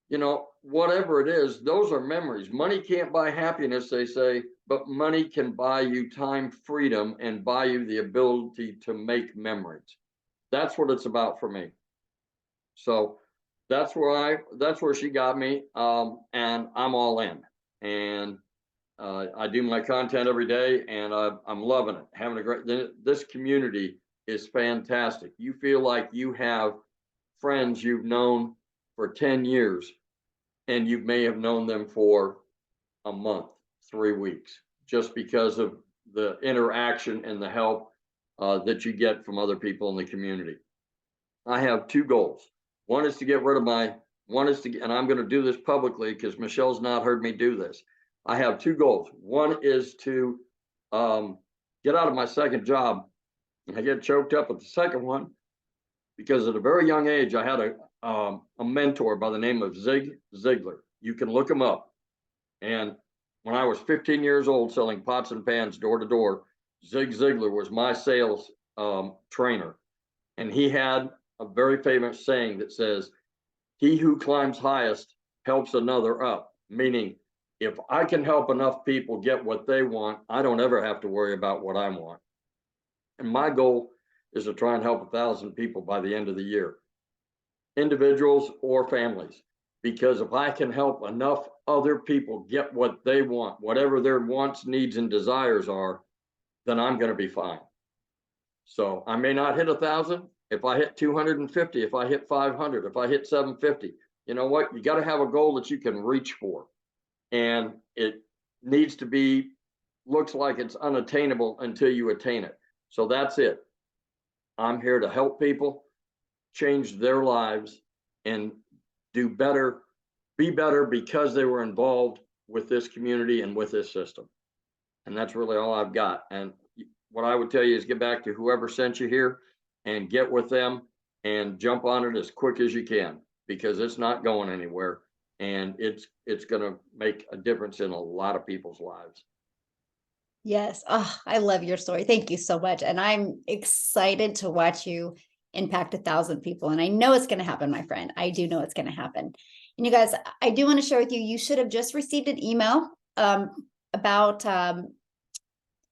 You know, whatever it is, those are memories. Money can't buy happiness, they say, but money can buy you time freedom and buy you the ability to make memories. That's what it's about for me. So that's where she got me. And I'm all in. And I do my content every day, and I'm loving it. Having a great, this community is fantastic. You feel like you have friends you've known for 10 years, and you may have known them for a month, 3 weeks, just because of the interaction and the help that you get from other people in the community. I have 2 goals. One is to get rid of and I'm going to do this publicly because Michelle's not heard me do this. I have 2 goals. One is to get out of my second job. I get choked up at the second one because at a very young age, I had a mentor by the name of Zig Ziglar. You can look him up. And when I was 15 years old selling pots and pans door to door, Zig Ziglar was my sales trainer. And he had a very famous saying that says, "He who climbs highest helps another up," meaning if I can help enough people get what they want, I don't ever have to worry about what I want. And my goal is to try and help 1,000 people by the end of the year, individuals or families, because if I can help enough other people get what they want, whatever their wants, needs, and desires are, then I'm going to be fine. So I may not hit 1,000. If I hit 250, if I hit 500, if I hit 750, you know what? You got to have a goal that you can reach for. And it needs to be, looks like it's unattainable until you attain it. So that's it. I'm here to help people change their lives and do better, be better, because they were involved with this community and with this system. And that's really all I've got. And what I would tell you is get back to whoever sent you here and get with them and jump on it as quick as you can, because it's not going anywhere. And it's going to make a difference in a lot of people's lives. Yes. Oh, I love your story. Thank you so much. And I'm excited to watch you impact 1,000 people. And I know it's going to happen, my friend. I do know it's going to happen. And you guys, I do want to share with you, you should have just received an email about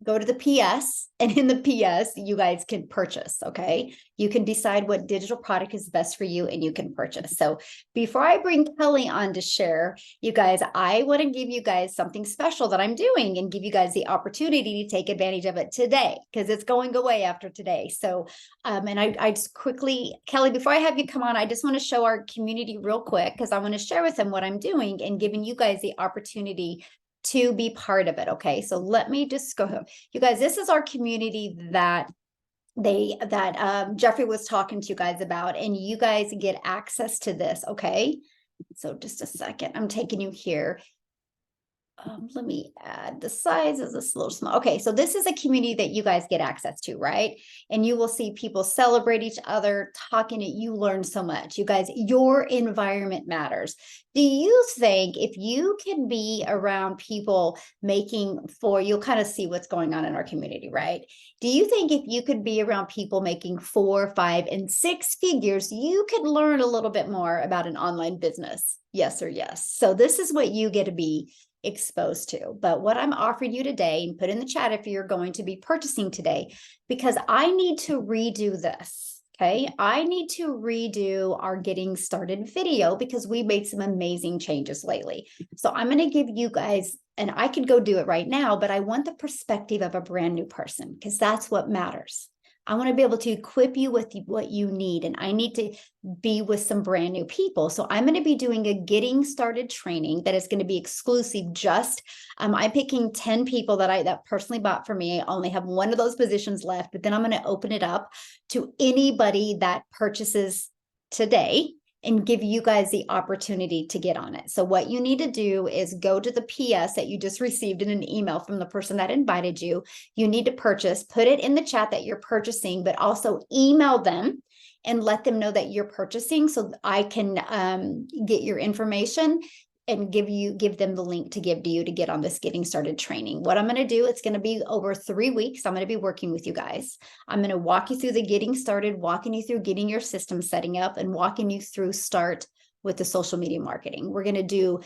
go to the PS, and in the PS, you guys can purchase, okay? You can decide what digital product is best for you and you can purchase. So before I bring Kelly on to share, you guys, I want to give you guys something special that I'm doing and give you guys the opportunity to take advantage of it today, because it's going away after today. So, and I just quickly, Kelly, before I have you come on, I just want to show our community real quick, because I want to share with them what I'm doing and giving you guys the opportunity to be part of it. Okay, so let me just go. You guys, this is our community that Jeffrey was talking to you guys about, and you guys get access to this. Okay, so just a second, I'm taking you here. Let me add the size is a little small. Okay, so this is a community that you guys get access to, right? And you will see people celebrate each other, talking it. You learn so much. You guys, your environment matters. Do you think if you can be around people making you'll kind of see what's going on in our community, right? Do you think if you could be around people making 4, 5, and 6 figures, you could learn a little bit more about an online business? Yes or yes. So this is what you get to be exposed to. But what I'm offering you today, and put in the chat if you're going to be purchasing today, because I need to redo this. Okay, I need to redo our getting started video because we made some amazing changes lately. So I'm going to give you guys, and I could go do it right now, but I want the perspective of a brand new person, because that's what matters. I want to be able to equip you with what you need, and I need to be with some brand new people. So I'm going to be doing a getting started training that is going to be exclusive. Just I'm picking 10 people that personally bought for me. I only have one of those positions left, but then I'm going to open it up to anybody that purchases today. and give you guys the opportunity to get on it. So what you need to do is go to the PS that you just received in an email from the person that invited you. You need to purchase, put it in the chat that you're purchasing, but also email them and let them know that you're purchasing so I can get your information and give them the link to give to you to get on this getting started training. What I'm going to do, it's going to be over 3 weeks. I'm going to be working with you guys. I'm going to walk you through the getting started, walking you through getting your system setting up, and walking you through start with the social media marketing. We're going to do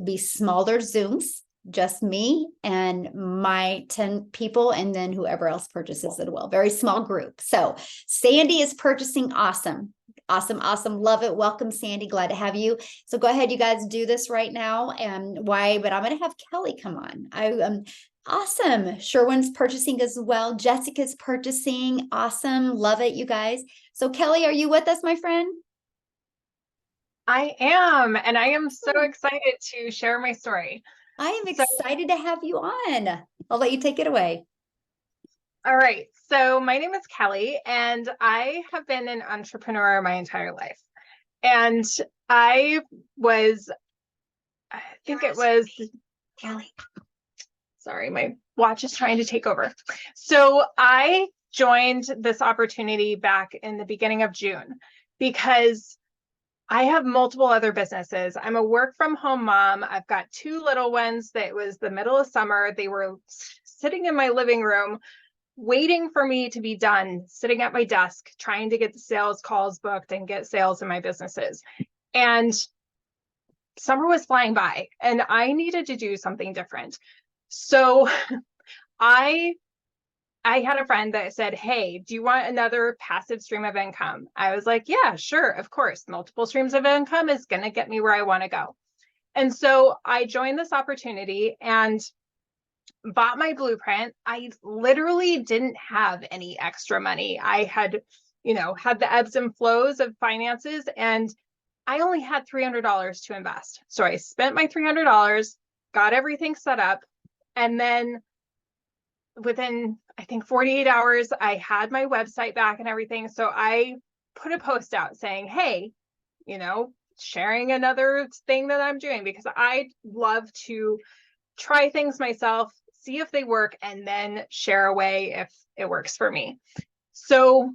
be smaller Zooms, just me and my 10 people, and then whoever else purchases it well. Very small group. So Sandy is purchasing. Awesome. Awesome. Awesome. Love it. Welcome, Sandy. Glad to have you. So go ahead, you guys do this right now. And why, but I'm going to have Kelly come on. Awesome. Sherwin's purchasing as well. Jessica's purchasing. Awesome. Love it, you guys. So Kelly, are you with us, my friend? I am, and I am so excited to share my story. I am excited to have you on. I'll let you take it away. All right. So my name is Kelly, and I have been an entrepreneur my entire life. And I think it was Kelly. Sorry, my watch is trying to take over. So I joined this opportunity back in the beginning of June because I have multiple other businesses. I'm a work from home mom. I've got 2 little ones. That was the middle of summer. They were sitting in my living room, waiting for me to be done, sitting at my desk, trying to get the sales calls booked and get sales in my businesses. And summer was flying by and I needed to do something different. So I had a friend that said, hey, do you want another passive stream of income? I was like, yeah, sure, of course. Multiple streams of income is going to get me where I want to go. And so I joined this opportunity and bought my blueprint. I literally didn't have any extra money. I had, had the ebbs and flows of finances, and I only had $300 to invest. So I spent my $300, got everything set up, and then within, I think, 48 hours, I had my website back and everything. So I put a post out saying, hey, sharing another thing that I'm doing, because I love to try things myself, see if they work, and then share away if it works for me. So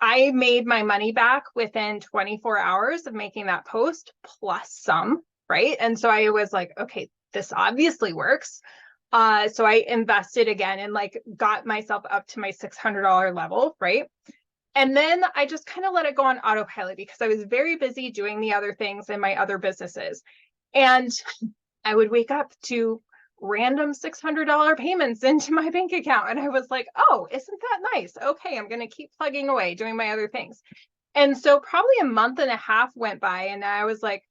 I made my money back within 24 hours of making that post, plus some, right? And so I was like, okay, this obviously works. So I invested again and got myself up to my $600 level, right? And then I just kind of let it go on autopilot because I was very busy doing the other things in my other businesses. And I would wake up to random $600 payments into my bank account. And I was like, oh, isn't that nice? Okay, I'm going to keep plugging away, doing my other things. And so probably a month and a half went by and I was like,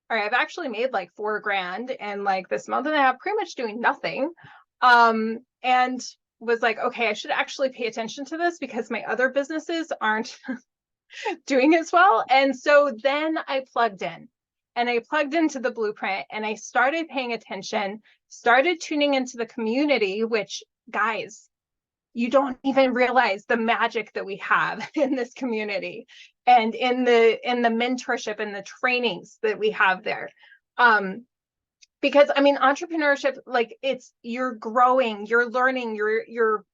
all right, I've actually made $4,000 and this month and a half pretty much doing nothing. And was like, okay, I should actually pay attention to this because my other businesses aren't doing as well. And so then I plugged in and I plugged into the blueprint and I started paying attention, started tuning into the community, which, guys, you don't even realize the magic that we have in this community and in the mentorship and the trainings that we have there. Because entrepreneurship, you're growing, you're learning, you're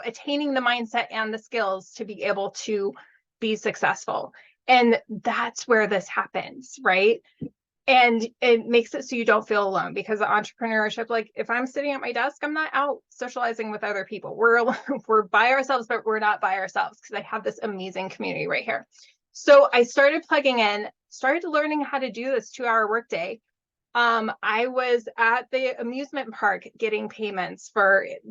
attaining the mindset and the skills to be able to be successful. And that's where this happens, right? And it makes it so you don't feel alone, because the entrepreneurship, if I'm sitting at my desk, I'm not out socializing with other people. We're by ourselves, but we're not by ourselves, because I have this amazing community right here. So I started plugging in, started learning how to do this 2-hour workday. I was at the amusement park getting payments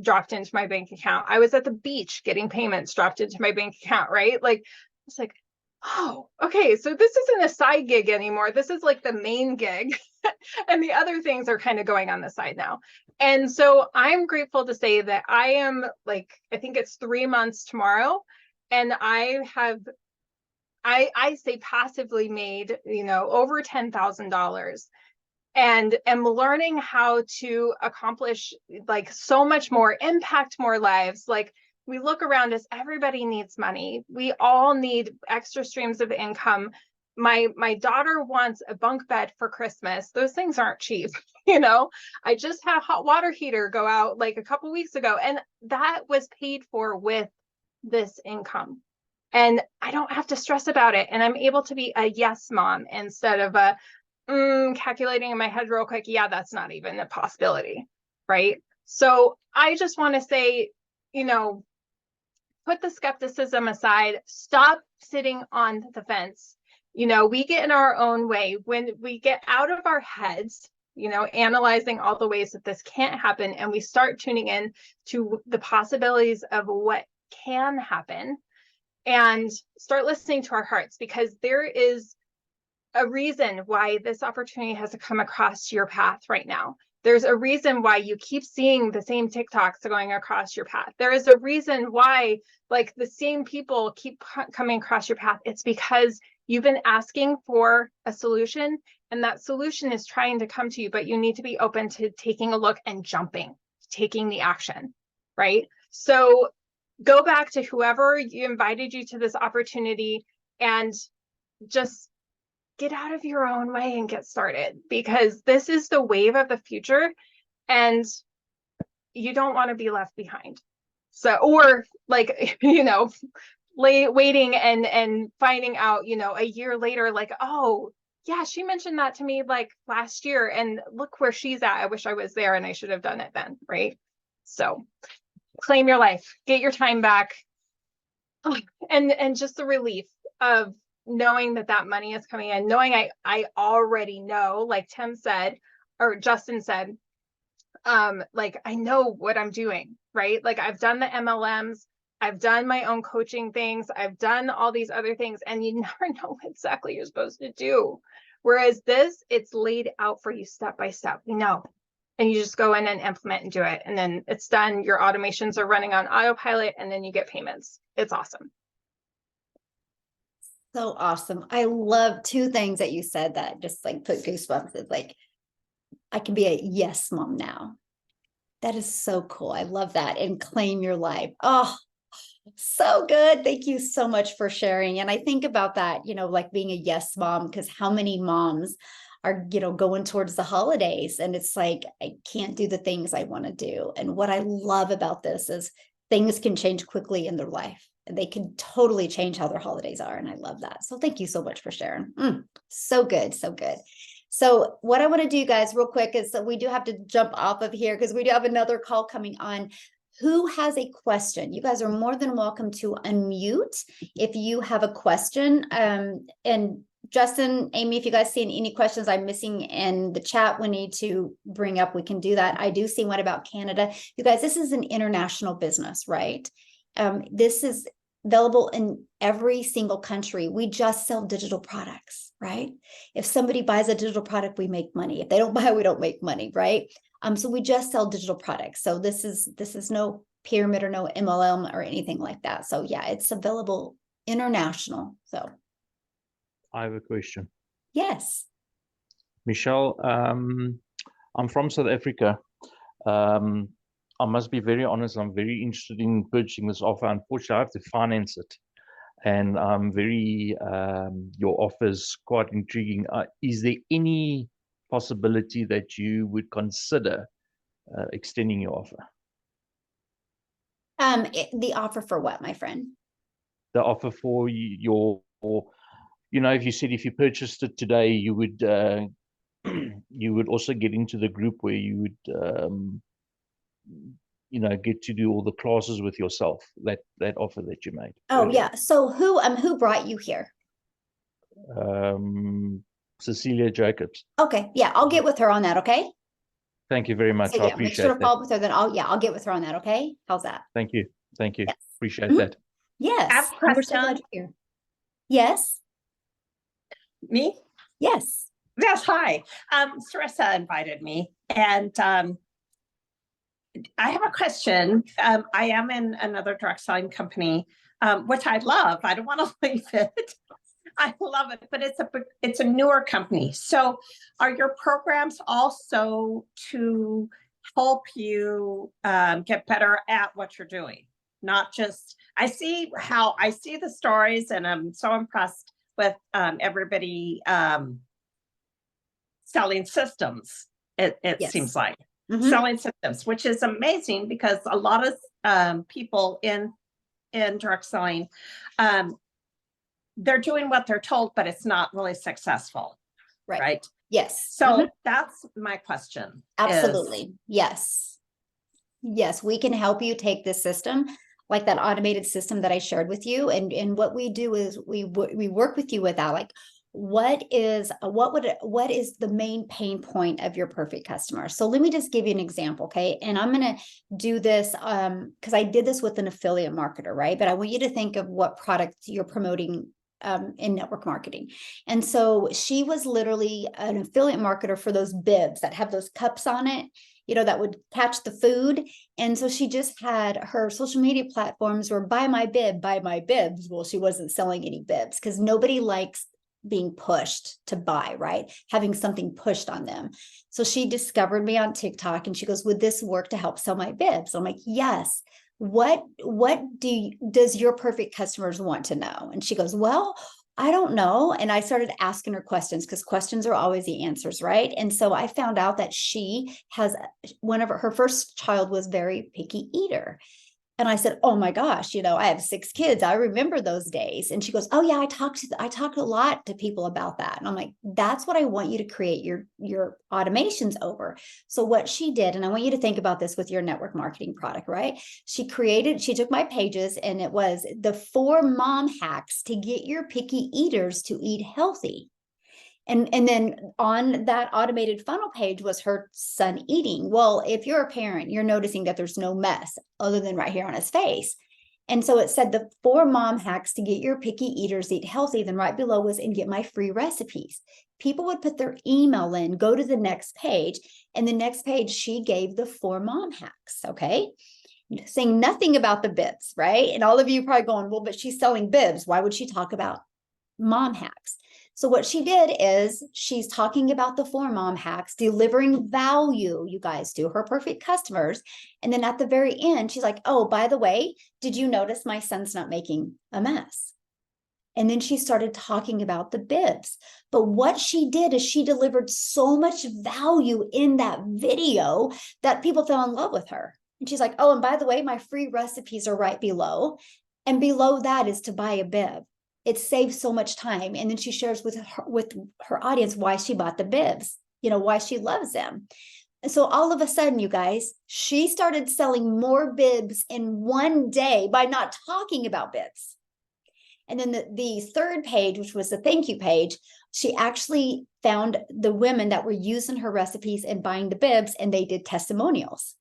dropped into my bank account. I was at the beach getting payments dropped into my bank account, right? It's like, oh, okay, so this isn't a side gig anymore. This is the main gig. And the other things are kind of going on the side now. And so I'm grateful to say that I am I think it's 3 months tomorrow. And I say passively made, over $10,000. And am learning how to accomplish so much more, impact more lives. We look around us, everybody needs money. We all need extra streams of income my daughter wants a bunk bed for Christmas. Those things aren't cheap. You know, I just had a hot water heater go out like a couple weeks ago, and that was paid for with this income. And I don't have to stress about it. And I'm able to be a yes mom instead of a calculating in my head real quick. Yeah, that's not even a possibility. Right. So I just want to say, you know, put the skepticism aside, stop sitting on the fence. You know, we get in our own way when we get out of our heads, you know, analyzing all the ways that this can't happen, and we start tuning in to the possibilities of what can happen, and start listening to our hearts, because there is a reason why this opportunity has come across your path right now. There's a reason why you keep seeing the same TikToks going across your path. There is a reason why like the same people keep coming across your path. It's because you've been asking for a solution, and that solution is trying to come to you, but you need to be open to taking a look and jumping, taking the action, right? So go back to whoever invited you to this opportunity and just get out of your own way and get started, because this is the wave of the future and you don't want to be left behind. So, or like, you know, waiting and finding out, you know, a year later, like, oh yeah, she mentioned that to me like last year and look where she's at. I wish I was there and I should have done it then. Right. So claim your life, get your time back. And just the relief of knowing that that money is coming in, knowing I already know, like Tim said, or Justin said, like I know what I'm doing, right? Like I've done the MLMs, I've done my own coaching things, I've done all these other things, and you never know what exactly you're supposed to do. Whereas this, it's laid out for you step by step, you know, and you just go in and implement and do it. And then it's done. Your automations are running on autopilot, and then you get payments. It's awesome. So awesome. I love two things that you said that just like put goosebumps. It's like, I can be a yes mom now. That is so cool. I love that. And claim your life. Oh, so good. Thank you so much for sharing. And I think about that, you know, like being a yes mom, because how many moms are, you know, going towards the holidays and it's like, I can't do the things I want to do. And what I love about this is things can change quickly in their life. They can totally change how their holidays are. And I love that. So thank you so much for sharing. So good. So good. So what I want to do, guys, real quick is that we do have to jump off of here because we do have another call coming on. Who has a question? You guys are more than welcome to unmute if you have a question. And Justin, Amy, if you guys see any questions I'm missing in the chat we need to bring up, we can do that. I do see one about Canada. You guys, this is an international business, right? This is available in every single country. We just sell digital products, right? If somebody buys a digital product, we make money. If they don't buy, we don't make money, right? So we just sell digital products. So this is no pyramid or no MLM or anything like that. So yeah, it's available international. So I have a question. yes. Michelle, I'm from South Africa. I must be very honest, I'm very interested in purchasing this offer. Unfortunately, I have to finance it. And I'm very, your offer is quite intriguing. Is there any possibility that you would consider extending your offer? The offer for what, my friend? The offer for your, you know, if you said if you purchased it today, you would you would also get into the group where you would you know, get to do all the classes with yourself, that offer that you made. Oh earlier. yeah. So who brought you here? Cecilia Jacobs. Okay. Yeah. I'll get with her on that. Okay. Thank you very much. So I yeah, make appreciate sure to that. follow up with her. Then I'll get with her on that. Okay. How's that? Thank you. Thank you. Yes. Appreciate that. Yes. I have a And we're so glad question. you're here. Yes. Me? Yes. Yes, hi. Sarissa invited me, and I have a question. I am in another direct selling company, which I love. I don't want to leave it. I love it, but it's a newer company. So are your programs also to help you get better at what you're doing? Not just, I see the stories and I'm so impressed with everybody selling systems. It Yes. seems like Mhm. selling systems, which is amazing because a lot of people in direct selling, they're doing what they're told, but it's not really successful. Right. Yes. So Mhm. that's my question. Absolutely. Yes. Yes, we can help you take this system, like that automated system that I shared with you. And what we do is we work with you with that. Like, what is the main pain point of your perfect customer? So let me just give you an example, okay? And I'm gonna do this because I did this with an affiliate marketer, right? But I want you to think of what product you're promoting in network marketing. And so she was literally an affiliate marketer for those bibs that have those cups on it, you know, that would catch the food. And so she just had her social media platforms were buy my bib, buy my bibs. Well, she wasn't selling any bibs because nobody likes being pushed to buy, right? Having something pushed on them. So she discovered me on TikTok and she goes, would this work to help sell my bibs? I'm like, yes. What does your perfect customers want to know? And she goes, well, I don't know. And I started asking her questions because questions are always the answers, right? And so I found out that she has her first child was very picky eater. And I said, oh my gosh, you know, I have 6 kids. I remember those days. And she goes, oh yeah, I talk a lot to people about that. And I'm like, that's what I want you to create your automations over. So what she did, and I want you to think about this with your network marketing product, right? She took my pages and it was the 4 mom hacks to get your picky eaters to eat healthy. And then on that automated funnel page was her son eating. Well, if you're a parent, you're noticing that there's no mess other than right here on his face. And so it said the 4 mom hacks to get your picky eaters to eat healthy. Then right below was and get my free recipes. People would put their email in, go to the next page, and the next page she gave the 4 mom hacks. Okay. Saying nothing about the bibs, right? And all of you probably going, well, but she's selling bibs. Why would she talk about mom hacks? So what she did is she's talking about the 4 mom hacks, delivering value, you guys, to her perfect customers. And then at the very end, she's like, oh, by the way, did you notice my son's not making a mess? And then she started talking about the bibs. But what she did is she delivered so much value in that video that people fell in love with her. And she's like, oh, and by the way, my free recipes are right below. And below that is to buy a bib. It saves so much time. And then she shares with her audience why she bought the bibs, you know, why she loves them. And so all of a sudden, you guys, she started selling more bibs in one day by not talking about bibs. And then the third page, which was the thank you page, she actually found the women that were using her recipes and buying the bibs, and they did testimonials.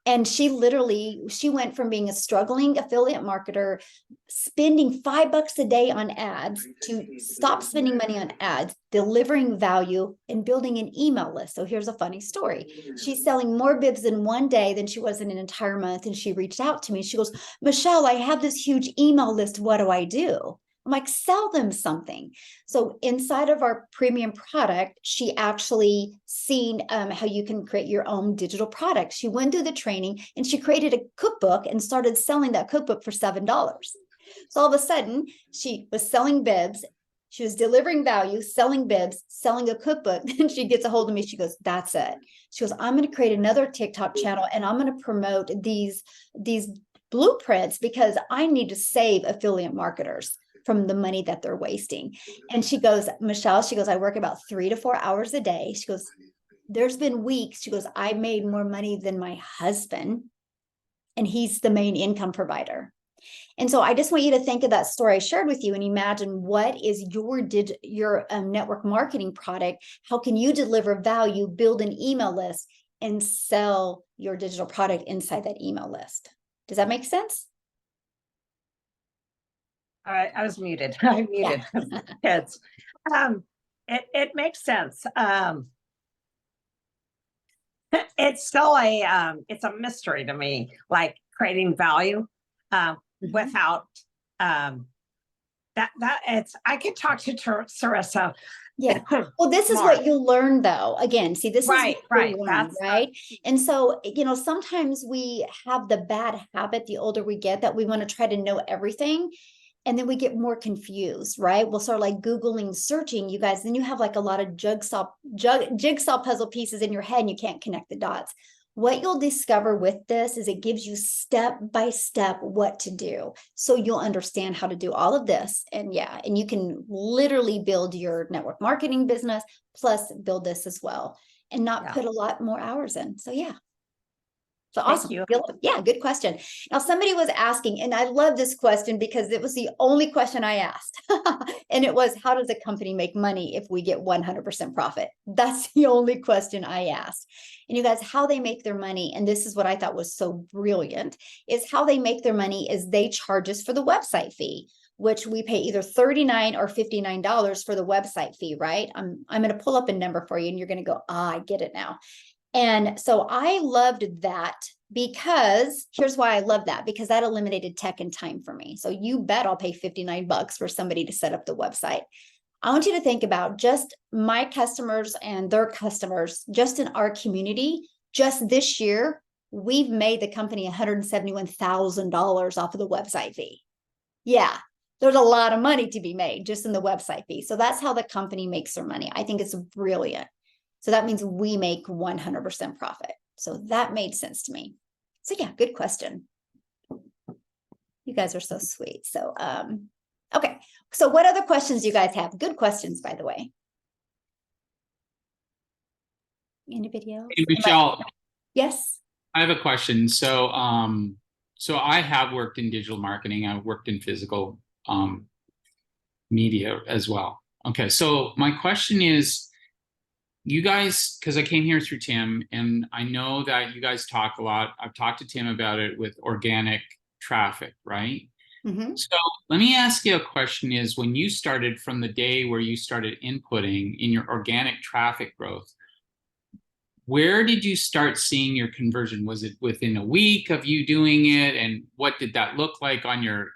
And she went from being a struggling affiliate marketer, spending $5 a day on ads, to stop spending money on ads, delivering value, and building an email list. So here's a funny story. She's selling more bibs in one day than she was in an entire month. And she reached out to me. She goes, Michelle, I have this huge email list. What do I do? I'm like, sell them something. So inside of our premium product, she actually seen how you can create your own digital product. She went through the training and she created a cookbook and started selling that cookbook for $7. So all of a sudden she was selling bibs. She was delivering value, selling bibs, selling a cookbook. Then she gets a hold of me. She goes, that's it. She goes, I'm going to create another TikTok channel and I'm going to promote these blueprints because I need to save affiliate marketers from the money that they're wasting. And she goes, Michelle, she goes, I work about 3 to 4 hours a day. She goes, there's been weeks, she goes, I made more money than my husband, and he's the main income provider. And so I just want you to think of that story I shared with you and imagine what is your network marketing product. How can you deliver value, build an email list, and sell your digital product inside that email list? Does that make sense? I was muted. I muted kids. It makes sense. It's still it's a mystery to me, like creating value without that it's. I could talk to Sarissa. Yeah. Well, this is what you learn though. Again, see, this is right. Right. And so, you know, sometimes we have the bad habit the older we get that we want to try to know everything. And then we get more confused, right? We'll start like Googling, searching, you guys, then you have like a lot of jigsaw puzzle pieces in your head and you can't connect the dots. What you'll discover with this is it gives you step by step what to do. So you'll understand how to do all of this. And yeah, and you can literally build your network marketing business, plus build this as well, and not put a lot more hours in. So yeah. So awesome. you. Yeah, good question. Now, somebody was asking, and I love this question because it was the only question I asked. And it was, how does a company make money if we get 100% profit? That's the only question I asked. And you guys, how they make their money, and this is what I thought was so brilliant, is how they make their money is they charge us for the website fee, which we pay either $39 or $59 for the website fee, right? I'm going to pull up a number for you and you're going to go, I get it now. And so I loved that because here's why I love that, because that eliminated tech and time for me. So you bet I'll pay $59 for somebody to set up the website. I want you to think about just my customers and their customers, just in our community. Just this year, we've made the company $171,000 off of the website fee. Yeah, there's a lot of money to be made just in the website fee. So that's how the company makes their money. I think it's brilliant. So that means we make 100% profit. So that made sense to me. So yeah, good question. You guys are so sweet. So, okay. So what other questions do you guys have? Good questions, by the way. Any video? Hey, Michelle. Yes. I have a question. So, so I have worked in digital marketing. I've worked in physical media as well. Okay. So my question is, you guys, because I came here through Tim, and I know that you guys talk a lot. I've talked to Tim about it with organic traffic, right? Mm-hmm. So let me ask you a question is, when you started, from the day where you started inputting in your organic traffic growth, where did you start seeing your conversion? Was it within a week of you doing it? And what did that look like on your,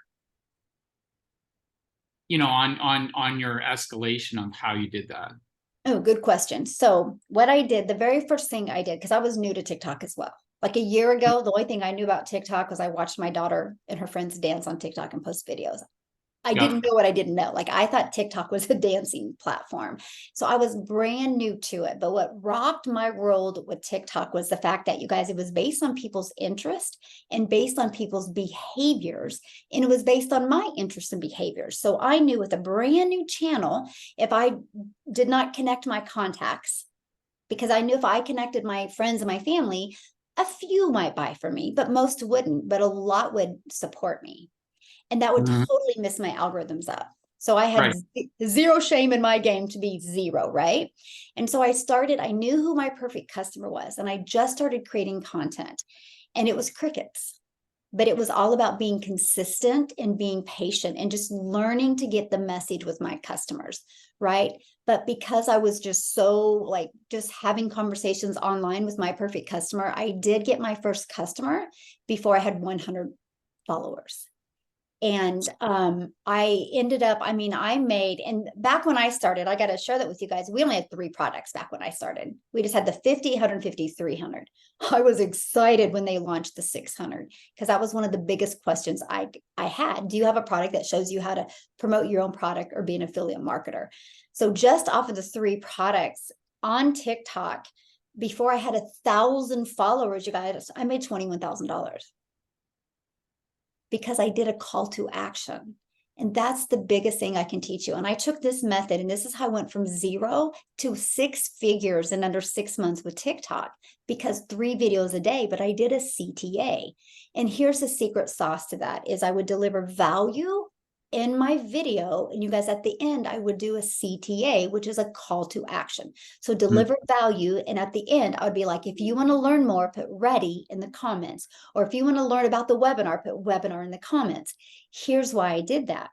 you know, on your escalation of how you did that? Oh, good question. So what I did, the very first thing I did, because I was new to TikTok as well. Like a year ago, the only thing I knew about TikTok was I watched my daughter and her friends dance on TikTok and post videos. I didn't know what I didn't know. Like I thought TikTok was a dancing platform. So I was brand new to it. But what rocked my world with TikTok was the fact that, you guys, it was based on people's interest and based on people's behaviors. And it was based on my interests and behaviors. So I knew with a brand new channel, if I did not connect my contacts, because I knew if I connected my friends and my family, a few might buy from me, but most wouldn't, but a lot would support me. And that would totally mess my algorithms up. So I had zero shame in my game to be zero, right? And so I knew who my perfect customer was, and I just started creating content, and it was crickets. But it was all about being consistent and being patient and just learning to get the message with my customers, right? But because I was just so like just having conversations online with my perfect customer, I did get my first customer before I had 100 followers. And I ended up, I made, and back when I started, I got to share that with you guys. We only had 3 products back when I started. We just had the 50, 150, 300. I was excited when they launched the 600 because that was one of the biggest questions I had. Do you have a product that shows you how to promote your own product or be an affiliate marketer? So just off of the 3 products on TikTok, before I had 1,000 followers, you guys, I made $21,000. Because I did a call to action. And that's the biggest thing I can teach you. And I took this method, and this is how I went from 0 to 6 figures in under 6 months with TikTok, because 3 videos a day, but I did a CTA. And here's the secret sauce to that is I would deliver value in my video, and you guys, at the end, I would do a CTA, which is a call to action. So deliver value, and at the end, I would be like, if you want to learn more, put ready in the comments. Or if you want to learn about the webinar, put webinar in the comments. Here's why I did that.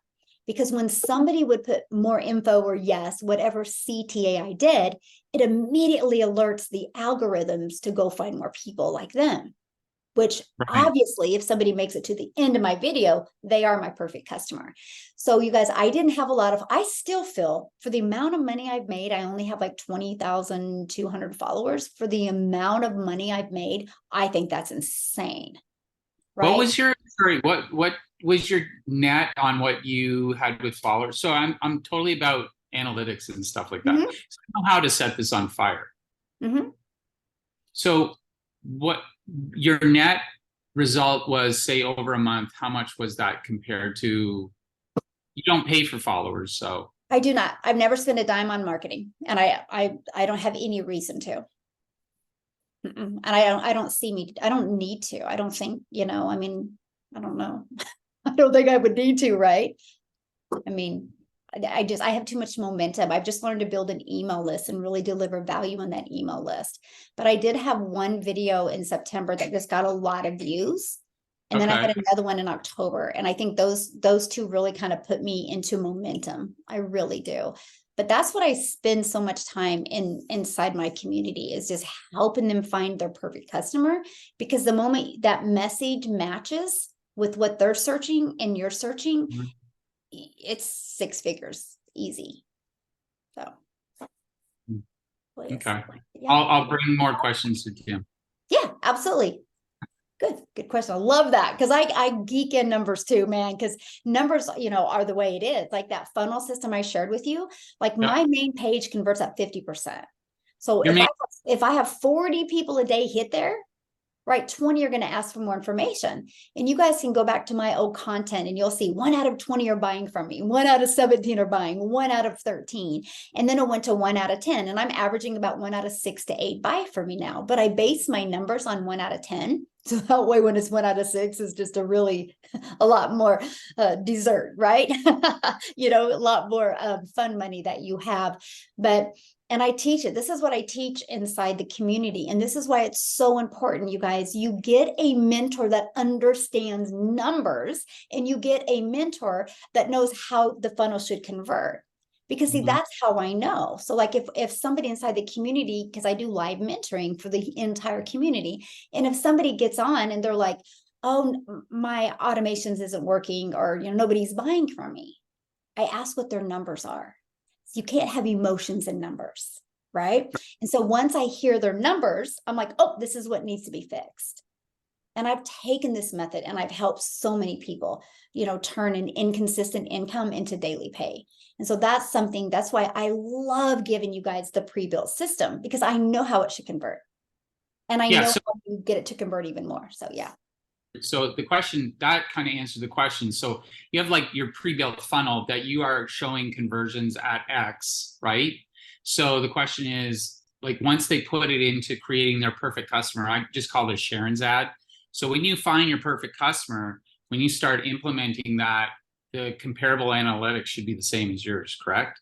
Because when somebody would put more info or yes, whatever CTA I did, it immediately alerts the algorithms to go find more people like them. Which obviously, if somebody makes it to the end of my video, they are my perfect customer. So you guys, I didn't have a lot of, I still feel for the amount of money I've made, I only have like 20,200 followers. For the amount of money I've made, I think that's insane. right? What was your, sorry, what was your net on what you had with followers? So I'm totally about analytics and stuff like that. Mhm. So I know how to set this on fire. Mhm. So what your net result was, say, over a month, how much was that compared to, you don't pay for followers, so. I do not. I've never spent a dime on marketing, and I don't have any reason to. And I don't see me. I don't need to. I don't think, I mean, I don't know. I don't think I would need to, right? I mean, I have too much momentum. I've just learned to build an email list and really deliver value on that email list. But I did have one video in September that just got a lot of views. And then I had Okay. another one in October. And I think those two really kind of put me into momentum. I really do. But that's what I spend so much time inside my community, is just helping them find their perfect customer. Because the moment that message matches with what they're searching and you're searching, Mhm. it's 6 figures easy. So Okay. yeah. I'll bring more questions to Tim. Yeah, absolutely. Good question. I love that, because I geek in numbers too, man, because numbers, are the way it is. Like that funnel system I shared with you, like my main page converts at 50%. So if I have 40 people a day hit there, right, 20 are going to ask for more information. And you guys can go back to my old content and you'll see 1 out of 20 are buying from me, 1 out of 17 are buying, 1 out of 13. And then it went to 1 out of 10. And I'm averaging about 1 out of 6 to 8 buy for me now. But I base my numbers on 1 out of 10. So that way, when it's 1 out of 6, is just a lot more dessert, right? A lot more fun money that you have. And I teach it. This is what I teach inside the community. And this is why it's so important, you guys. You get a mentor that understands numbers, and you get a mentor that knows how the funnel should convert. Because see, that's how I know. So like if somebody inside the community, because I do live mentoring for the entire community, and if somebody gets on and they're like, oh, my automations isn't working, or nobody's buying from me, I ask what their numbers are. You can't have emotions in numbers, right? And so once I hear their numbers, I'm like, oh, this is what needs to be fixed. And I've taken this method and I've helped so many people, turn an inconsistent income into daily pay. And so that's why I love giving you guys the pre-built system, because I know how it should convert. And I know how to get it to convert even more. So yeah. So the question, that kind of answered the question. So you have like your pre-built funnel that you are showing conversions at X, right? So the question is, like, once they put it into creating their perfect customer, I just call it Sharon's ad. So when you find your perfect customer, when you start implementing that, the comparable analytics should be the same as yours, correct?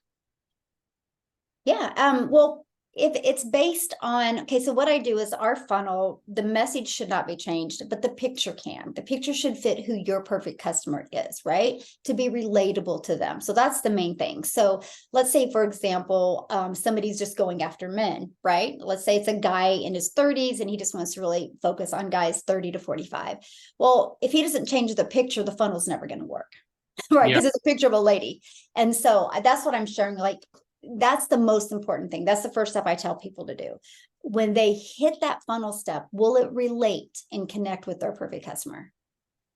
Yeah. Well, if it's based on, okay, so what I do is our funnel, the message should not be changed, but the picture can. The picture should fit who your perfect customer is, right? To be relatable to them. So that's the main thing. So let's say, for example, somebody's just going after men, right? Let's say it's a guy in his 30s and he just wants to really focus on guys 30 to 45. Well, if he doesn't change the picture, the funnel's never going to work, right? Because it's a picture of a lady. And so that's what I'm sharing. Like, that's the most important thing. That's the first step I tell people to do. When they hit that funnel step, will it relate and connect with their perfect customer?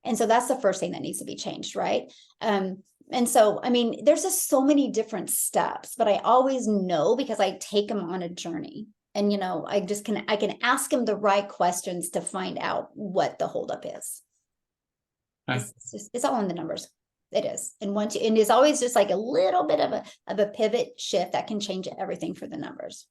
And so that's the first thing that needs to be changed, right? And so, I mean, there's just so many different steps, but I always know, because I take them on a journey. And, I can ask them the right questions to find out what the holdup is. Okay. It's all in the numbers. It is. And it's always just like a little bit of a pivot shift that can change everything for the numbers.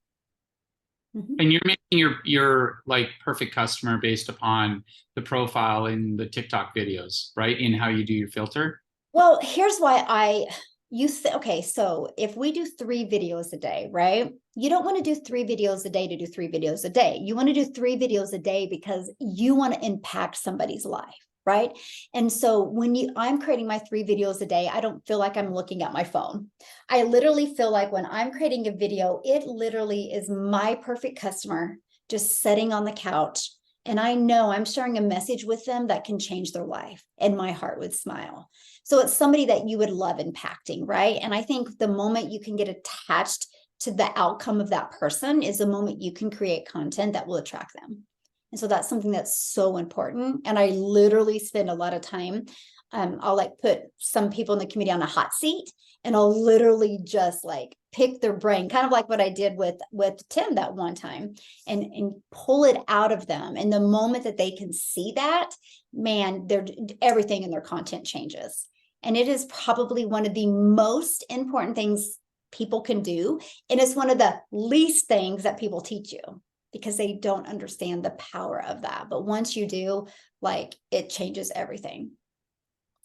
And you're making your like perfect customer based upon the profile in the TikTok videos, right? In how you do your filter. Well, here's why okay, so if we do 3 videos a day, right? You don't want to do 3 videos a day to do 3 videos a day. You want to do 3 videos a day because you want to impact somebody's life. Right. And so when I'm creating my 3 videos a day, I don't feel like I'm looking at my phone. I literally feel like when I'm creating a video, it literally is my perfect customer just sitting on the couch. And I know I'm sharing a message with them that can change their life, and my heart would smile. So it's somebody that you would love impacting. Right. And I think the moment you can get attached to the outcome of that person is the moment you can create content that will attract them. And so that's something that's so important. And I literally spend a lot of time. I'll like put some people in the community on a hot seat, and I'll literally just like pick their brain, kind of like what I did with Tim that one time, and pull it out of them. And the moment that they can see that, man, everything in their content changes. And it is probably one of the most important things people can do. And it's one of the least things that people teach you, because they don't understand the power of that. But once you do, like, it changes everything.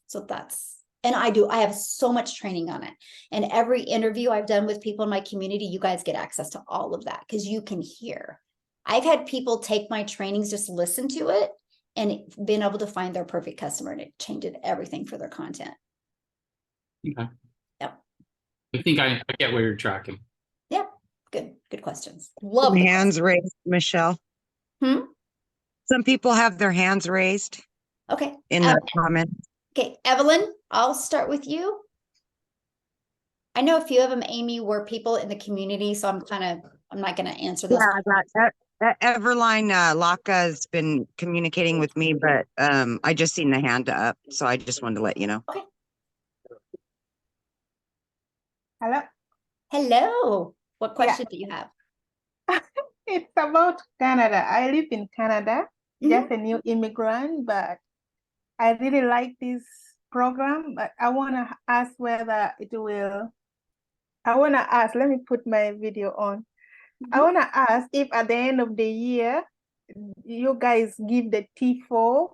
So I have so much training on it. And every interview I've done with people in my community, you guys get access to all of that because you can hear. I've had people take my trainings, just listen to it, and been able to find their perfect customer, and it changed everything for their content. Okay. Yep. I think I get where you're tracking. Yep. Good questions. Love Some the hands raised, Michelle. Some people have their hands raised Okay. in the comments. Okay, Evelyn, I'll start with you. I know a few of them, Amy, were people in the community, so I'm not going to answer those. Yeah, that Everline Laka has been communicating with me, but I just seen the hand up, so I just wanted to let you know. Okay. Hello. Hello. What question do you have? It's about Canada. I live in Canada, just a new immigrant, but I really like this program, but I want to ask whether it will. I want to ask, let me put my video on. I want to ask if at the end of the year, you guys give the T4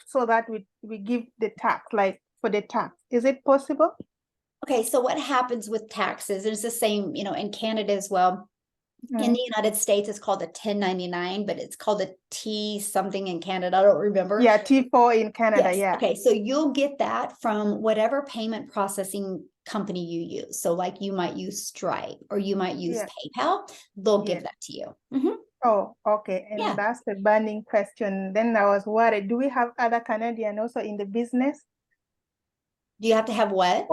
so that we give the tax, like for the tax. Is it possible? Okay, so what happens with taxes? It's the same, in Canada as well. In the United States, it's called a 1099, but it's called a T something in Canada. I don't remember. Yeah, T4 in Canada, Yes. yeah. Okay, so you'll get that from whatever payment processing company you use. So like you might use Stripe or you might use PayPal. They'll give that to you. Oh, okay. And that's the burning question. Then I was worried, do we have other Canadian also in the business? Do you have to have what?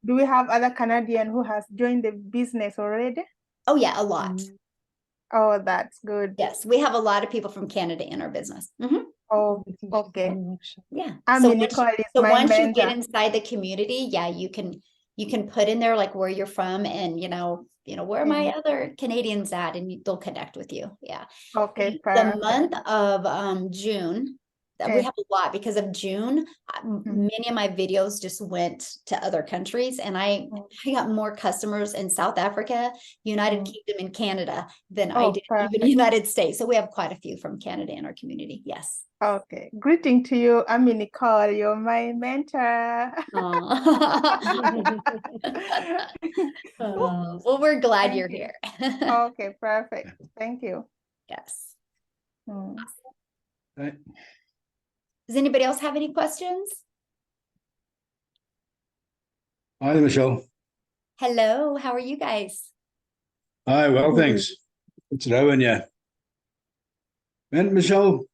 Do we have other Canadian who has joined the business already? Oh yeah, a lot. Oh, that's good. Yes, we have a lot of people from Canada in our business. Oh, okay. Yeah. So once you get inside the community, yeah, you can put in there like where you're from and where are my other Canadians at, and they'll connect with you. Yeah. Okay. The month of June, we have a lot because of June. Many of my videos just went to other countries, and I got more customers in South Africa, United Kingdom, and Canada than I did even the United States. So we have quite a few from Canada in our community. Yes. Okay. Greeting to you. I'm Nicole. You're my mentor. Well, we're glad you're here. Okay, perfect. Thank you. Yes. Right. Does anybody else have any questions? Hi, Michelle. Hello, how are you guys? Hi, well, thanks. It's Rowan, yeah. And Michelle,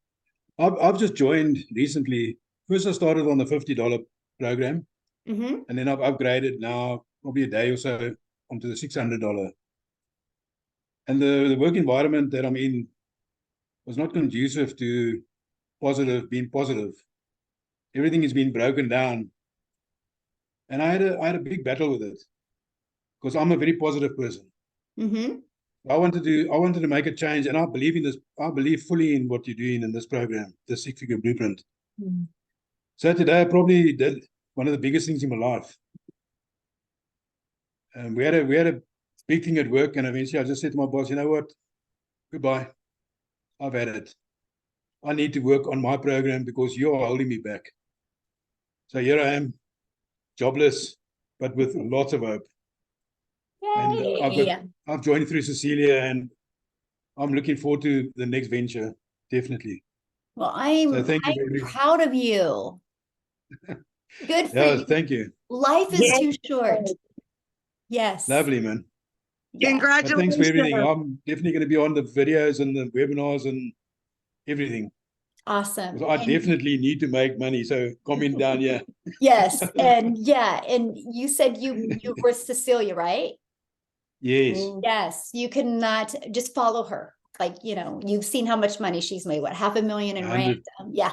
I've just joined recently. First, I started on the $50 program, and then I've upgraded now, probably a day or so, onto the $600. And the work environment that I'm in was not conducive to being positive. Everything has been broken down. And I had a big battle with it because I'm a very positive person. I wanted to make a change, and I believe in this. I believe fully in what you're doing in this program, the six-figure blueprint. So today I probably did one of the biggest things in my life. We had a big thing at work, and eventually I just said to my boss, you know what? Goodbye. I've had it. I need to work on my program because you're holding me back. So here I am, jobless, but with lots of hope. Yay. And I've joined through Cecilia, and I'm looking forward to the next venture, definitely. Well, I'm proud of you. Good for you. Thank you. Life is too short. Yes. Lovely, man. Congratulations. Thanks for everything. I'm definitely going to be on the videos and the webinars and everything. Awesome. I definitely need to make money, so comment down here. Yes, and you said you were Cecilia, right? Yes. Yes, you cannot just follow her. like, you've seen how much money she's made, what, 500,000 in rent? 100. Yeah.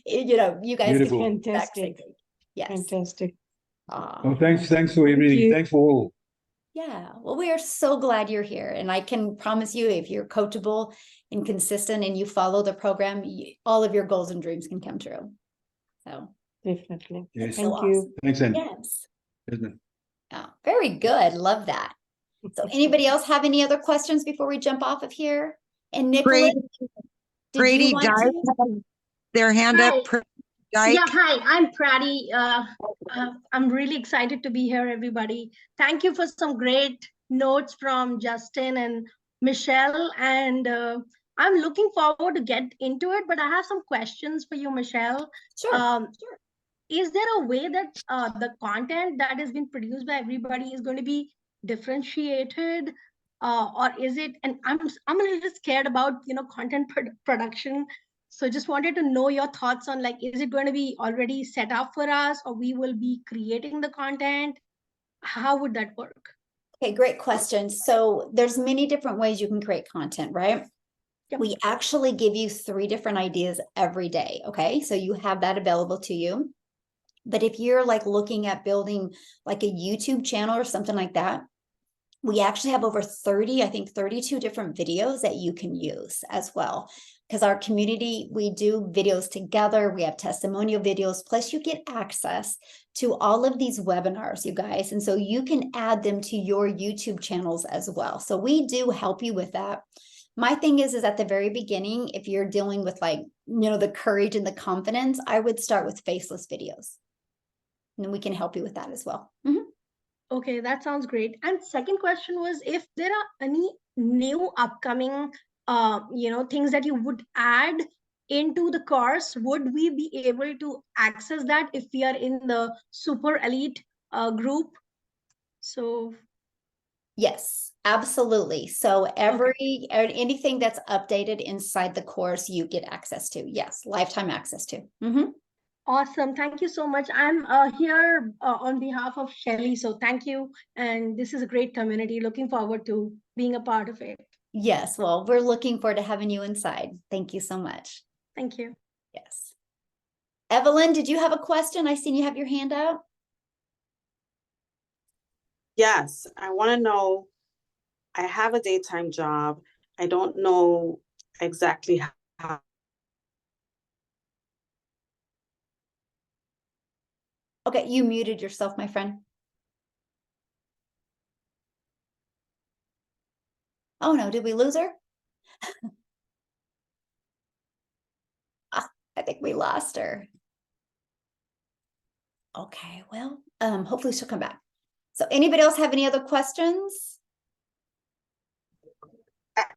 You guys Beautiful. can do the exact same Fantastic. thing. Yes. Fantastic. Oh, thanks for everything. you. Thanks for all. Yeah, well, we are so glad you're here. And I can promise you, if you're coachable and consistent and you follow the program, all of your goals and dreams can come true. So Definitely. Yes. Thank so you. awesome. Thanks, Andy. Yes. Isn't it? Oh, very good. Love that. So anybody else have any other questions before we jump off of here? And Nicholas, did Brady you want Dice to? have their hand up. Yeah, hi, I'm Prati. I'm really excited to be here, everybody. Thank you for some great notes from Justin and Michelle. And I'm looking forward to get into it, but I have some questions for you, Michelle. Sure. Is there a way that the content that has been produced by everybody is going to be differentiated? Or is it, and I'm a little bit scared about, content production. So just wanted to know your thoughts on, like, is it going to be already set up for us, or we will be creating the content? How would that work? Okay, great question. So there's many different ways you can create content, right? Yep. We actually give you 3 different ideas every day. Okay, so you have that available to you. But if you're like looking at building like a YouTube channel or something like that, we actually have over 30, I think 32 different videos that you can use as well. Because our community, we do videos together. We have testimonial videos, plus you get access to all of these webinars, you guys. And so you can add them to your YouTube channels as well. So we do help you with that. My thing is at the very beginning, if you're dealing with like, the courage and the confidence, I would start with faceless videos. And we can help you with that as well. Mm-hmm. Okay, that sounds great. And second question was, if there are any new upcoming, things that you would add into the course, would we be able to access that if we are in the super elite group? So Yes, absolutely. So anything that's updated inside the course, you get access to. Yes, lifetime access to. Mm-hmm. Awesome. Thank you so much. I'm here on behalf of Shelly. So thank you. And this is a great community. Looking forward to being a part of it. Yes. Well, we're looking forward to having you inside. Thank you so much. Thank you. Yes. Evelyn, did you have a question? I seen you have your hand up. Yes, I want to know, I have a daytime job. I don't know exactly how. Okay, you muted yourself, my friend. Oh no, did we lose her? I think we lost her. Okay, well, hopefully she'll come back. So anybody else have any other questions?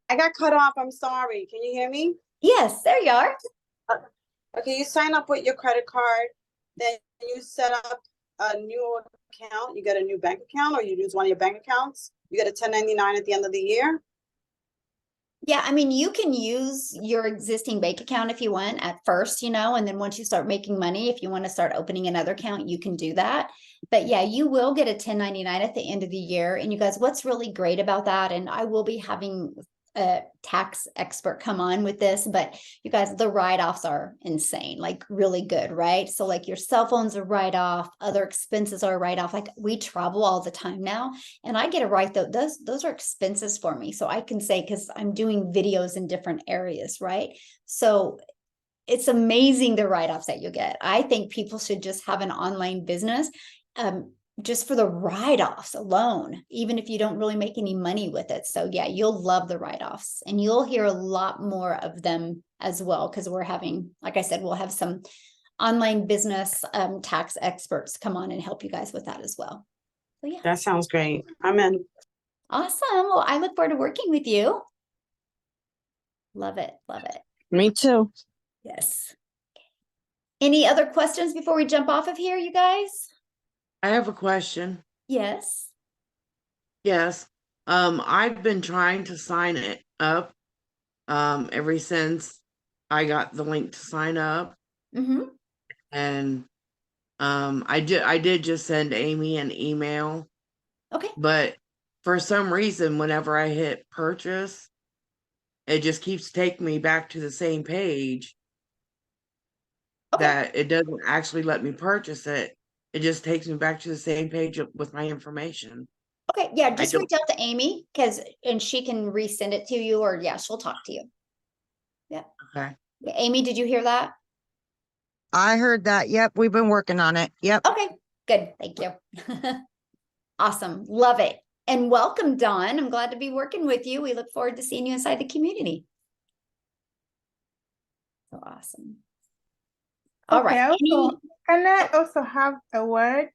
I got cut off. I'm sorry. Can you hear me? Yes, there you are. Okay, you sign up with your credit card, then you set up a new account. You get a new bank account, or you use one of your bank accounts. You get a 1099 at the end of the year. Yeah, I mean, you can use your existing bank account if you want at first, and then once you start making money, if you want to start opening another account, you can do that. But yeah, you will get a 1099 at the end of the year. And you guys, what's really great about that, and I will be having a tax expert come on with this, but you guys, the write-offs are insane, like really good, right? So like your cell phone's a write-off, other expenses are a write-off. Like we travel all the time now, and I get to write those are expenses for me. So I can say, because I'm doing videos in different areas, right? So it's amazing the write-offs that you get. I think people should just have an online business. Just for the write-offs alone, even if you don't really make any money with it. So yeah, you'll love the write-offs, and you'll hear a lot more of them as well, because we're having, like I said, we'll have some online business tax experts come on and help you guys with that as well. So yeah. That sounds great. I'm in. Awesome. Well, I look forward to working with you. Love it. Love it. Me too. Yes. Any other questions before we jump off of here, you guys? I have a question. Yes. Yes. I've been trying to sign it up ever since I got the link to sign up. Mm-hmm. And I did just send Amy an email. Okay. But for some reason, whenever I hit purchase, it just keeps taking me back to the same page Okay. that it doesn't actually let me purchase it. It just takes me back to the same page with my information. Okay, yeah, just don't- reach out to Amy and she can resend it to you, or yeah, she'll talk to you. Yeah. Okay. Amy, did you hear that? I heard that. Yep, we've been working on it. Yep. Okay, good. Thank you. Awesome. Love it. And welcome, Dawn. I'm glad to be working with you. We look forward to seeing you inside the community. So awesome. All Okay, right. also, can I also have a word?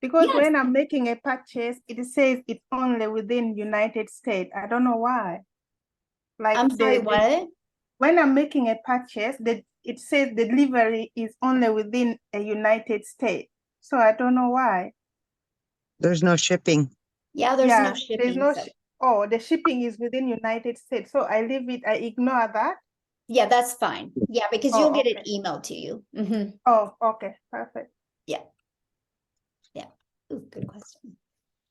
Because Yes. when I'm making a purchase, it says it's only within United States. I don't know why. Like I'm sorry, what? When I'm making a purchase, it says delivery is only within a United States. So I don't know why. There's no shipping. Yeah, there's no shipping. There's no, so- oh, the shipping is within United States. So I leave it, I ignore that. Yeah, that's fine. Yeah, because Oh, you'll get it okay. emailed to you. Mhm. Oh, okay, perfect. Yeah. Yeah. Ooh, good question.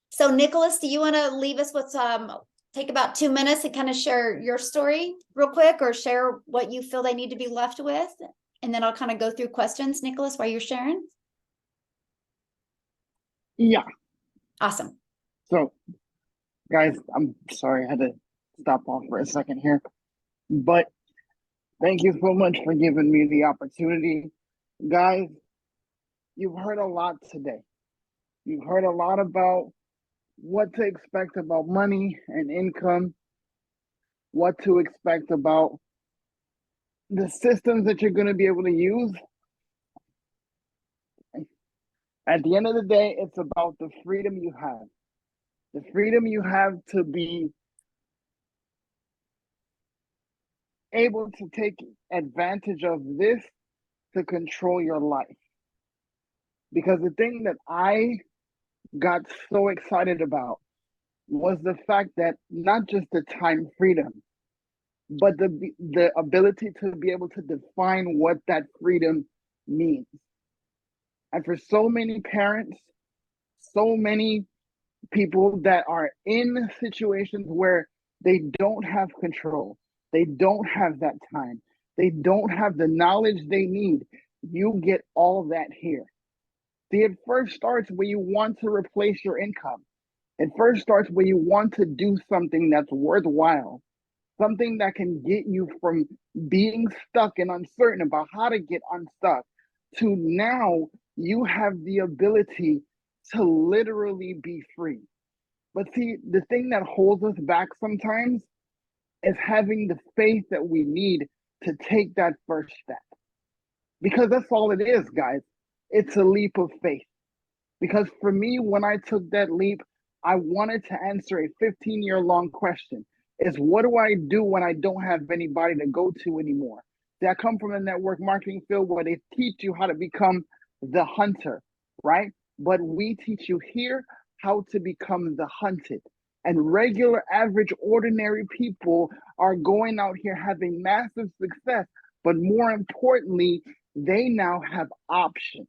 So Nicholas, do you want to leave us with take about 2 minutes and kind of share your story real quick, or share what you feel they need to be left with? And then I'll kind of go through questions, Nicholas, while you're sharing. Yeah. Awesome. So, guys, I'm sorry I had to stop off for a second here, but thank you so much for giving me the opportunity. Guys, you've heard a lot today. You've heard a lot about what to expect about money and income, what to expect about the systems that you're going to be able to use. At the end of the day, it's about the freedom you have. The freedom you have to be able to take advantage of this to control your life. Because the thing that I got so excited about was the fact that not just the time freedom, but the ability to be able to define what that freedom means. And for so many parents, so many people that are in situations where they don't have control, they don't have that time, they don't have the knowledge they need, you get all that here. See, it first starts when you want to replace your income. It first starts when you want to do something that's worthwhile, something that can get you from being stuck and uncertain about how to get unstuck to now you have the ability to literally be free. But see, the thing that holds us back sometimes is having the faith that we need to take that first step. Because that's all it is, guys. It's a leap of faith. Because for me, when I took that leap, I wanted to answer a 15-year-long question. Is what do I do when I don't have anybody to go to anymore? See, I come from the network marketing field where they teach you how to become the hunter, right? But we teach you here how to become the hunted. And regular, average, ordinary people are going out here having massive success. But more importantly, they now have options.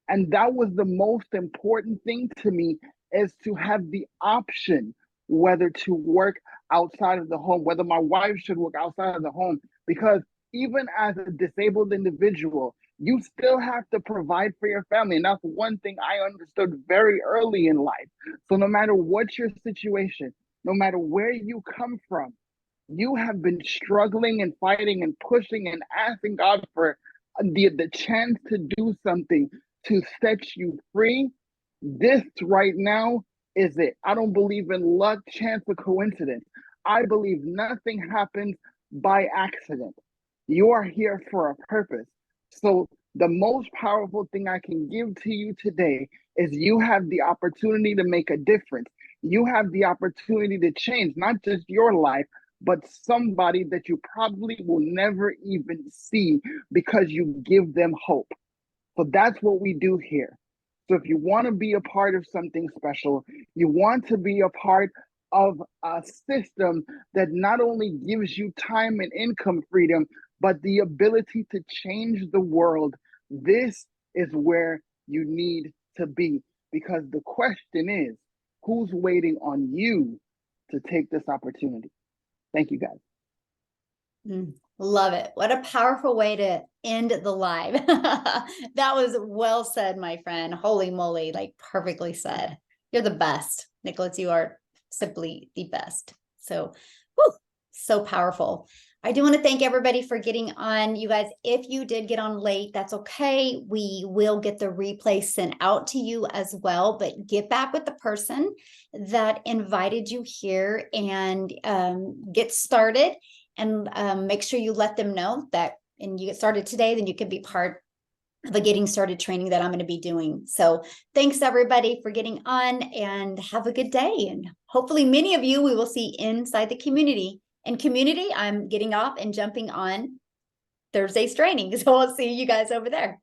And that was the most important thing to me, is to have the option whether to work outside of the home, whether my wife should work outside of the home. Because even as a disabled individual, you still have to provide for your family. And that's one thing I understood very early in life. So no matter what your situation, no matter where you come from, you have been struggling and fighting and pushing and asking God for the chance to do something to set you free. This right now is it. I don't believe in luck, chance, or coincidence. I believe nothing happens by accident. You are here for a purpose. So the most powerful thing I can give to you today is you have the opportunity to make a difference. You have the opportunity to change not just your life, but somebody that you probably will never even see because you give them hope. So that's what we do here. So if you want to be a part of something special, you want to be a part of a system that not only gives you time and income freedom, but the ability to change the world, this is where you need to be. Because the question is, who's waiting on you to take this opportunity? Thank you, guys. Love it. What a powerful way to end the live. That was well said, my friend. Holy moly, like perfectly said. You're the best, Nicholas. You are simply the best. So, whew, so powerful. I do want to thank everybody for getting on. You guys, if you did get on late, that's okay. We will get the replay sent out to you as well, but get back with the person that invited you here and get started. And make sure you let them know that, and you get started today, then you can be part of a getting started training that I'm going to be doing. So thanks everybody for getting on, and have a good day. And hopefully many of you we will see inside the community. In community, I'm getting off and jumping on Thursday's training. So I'll see you guys over there.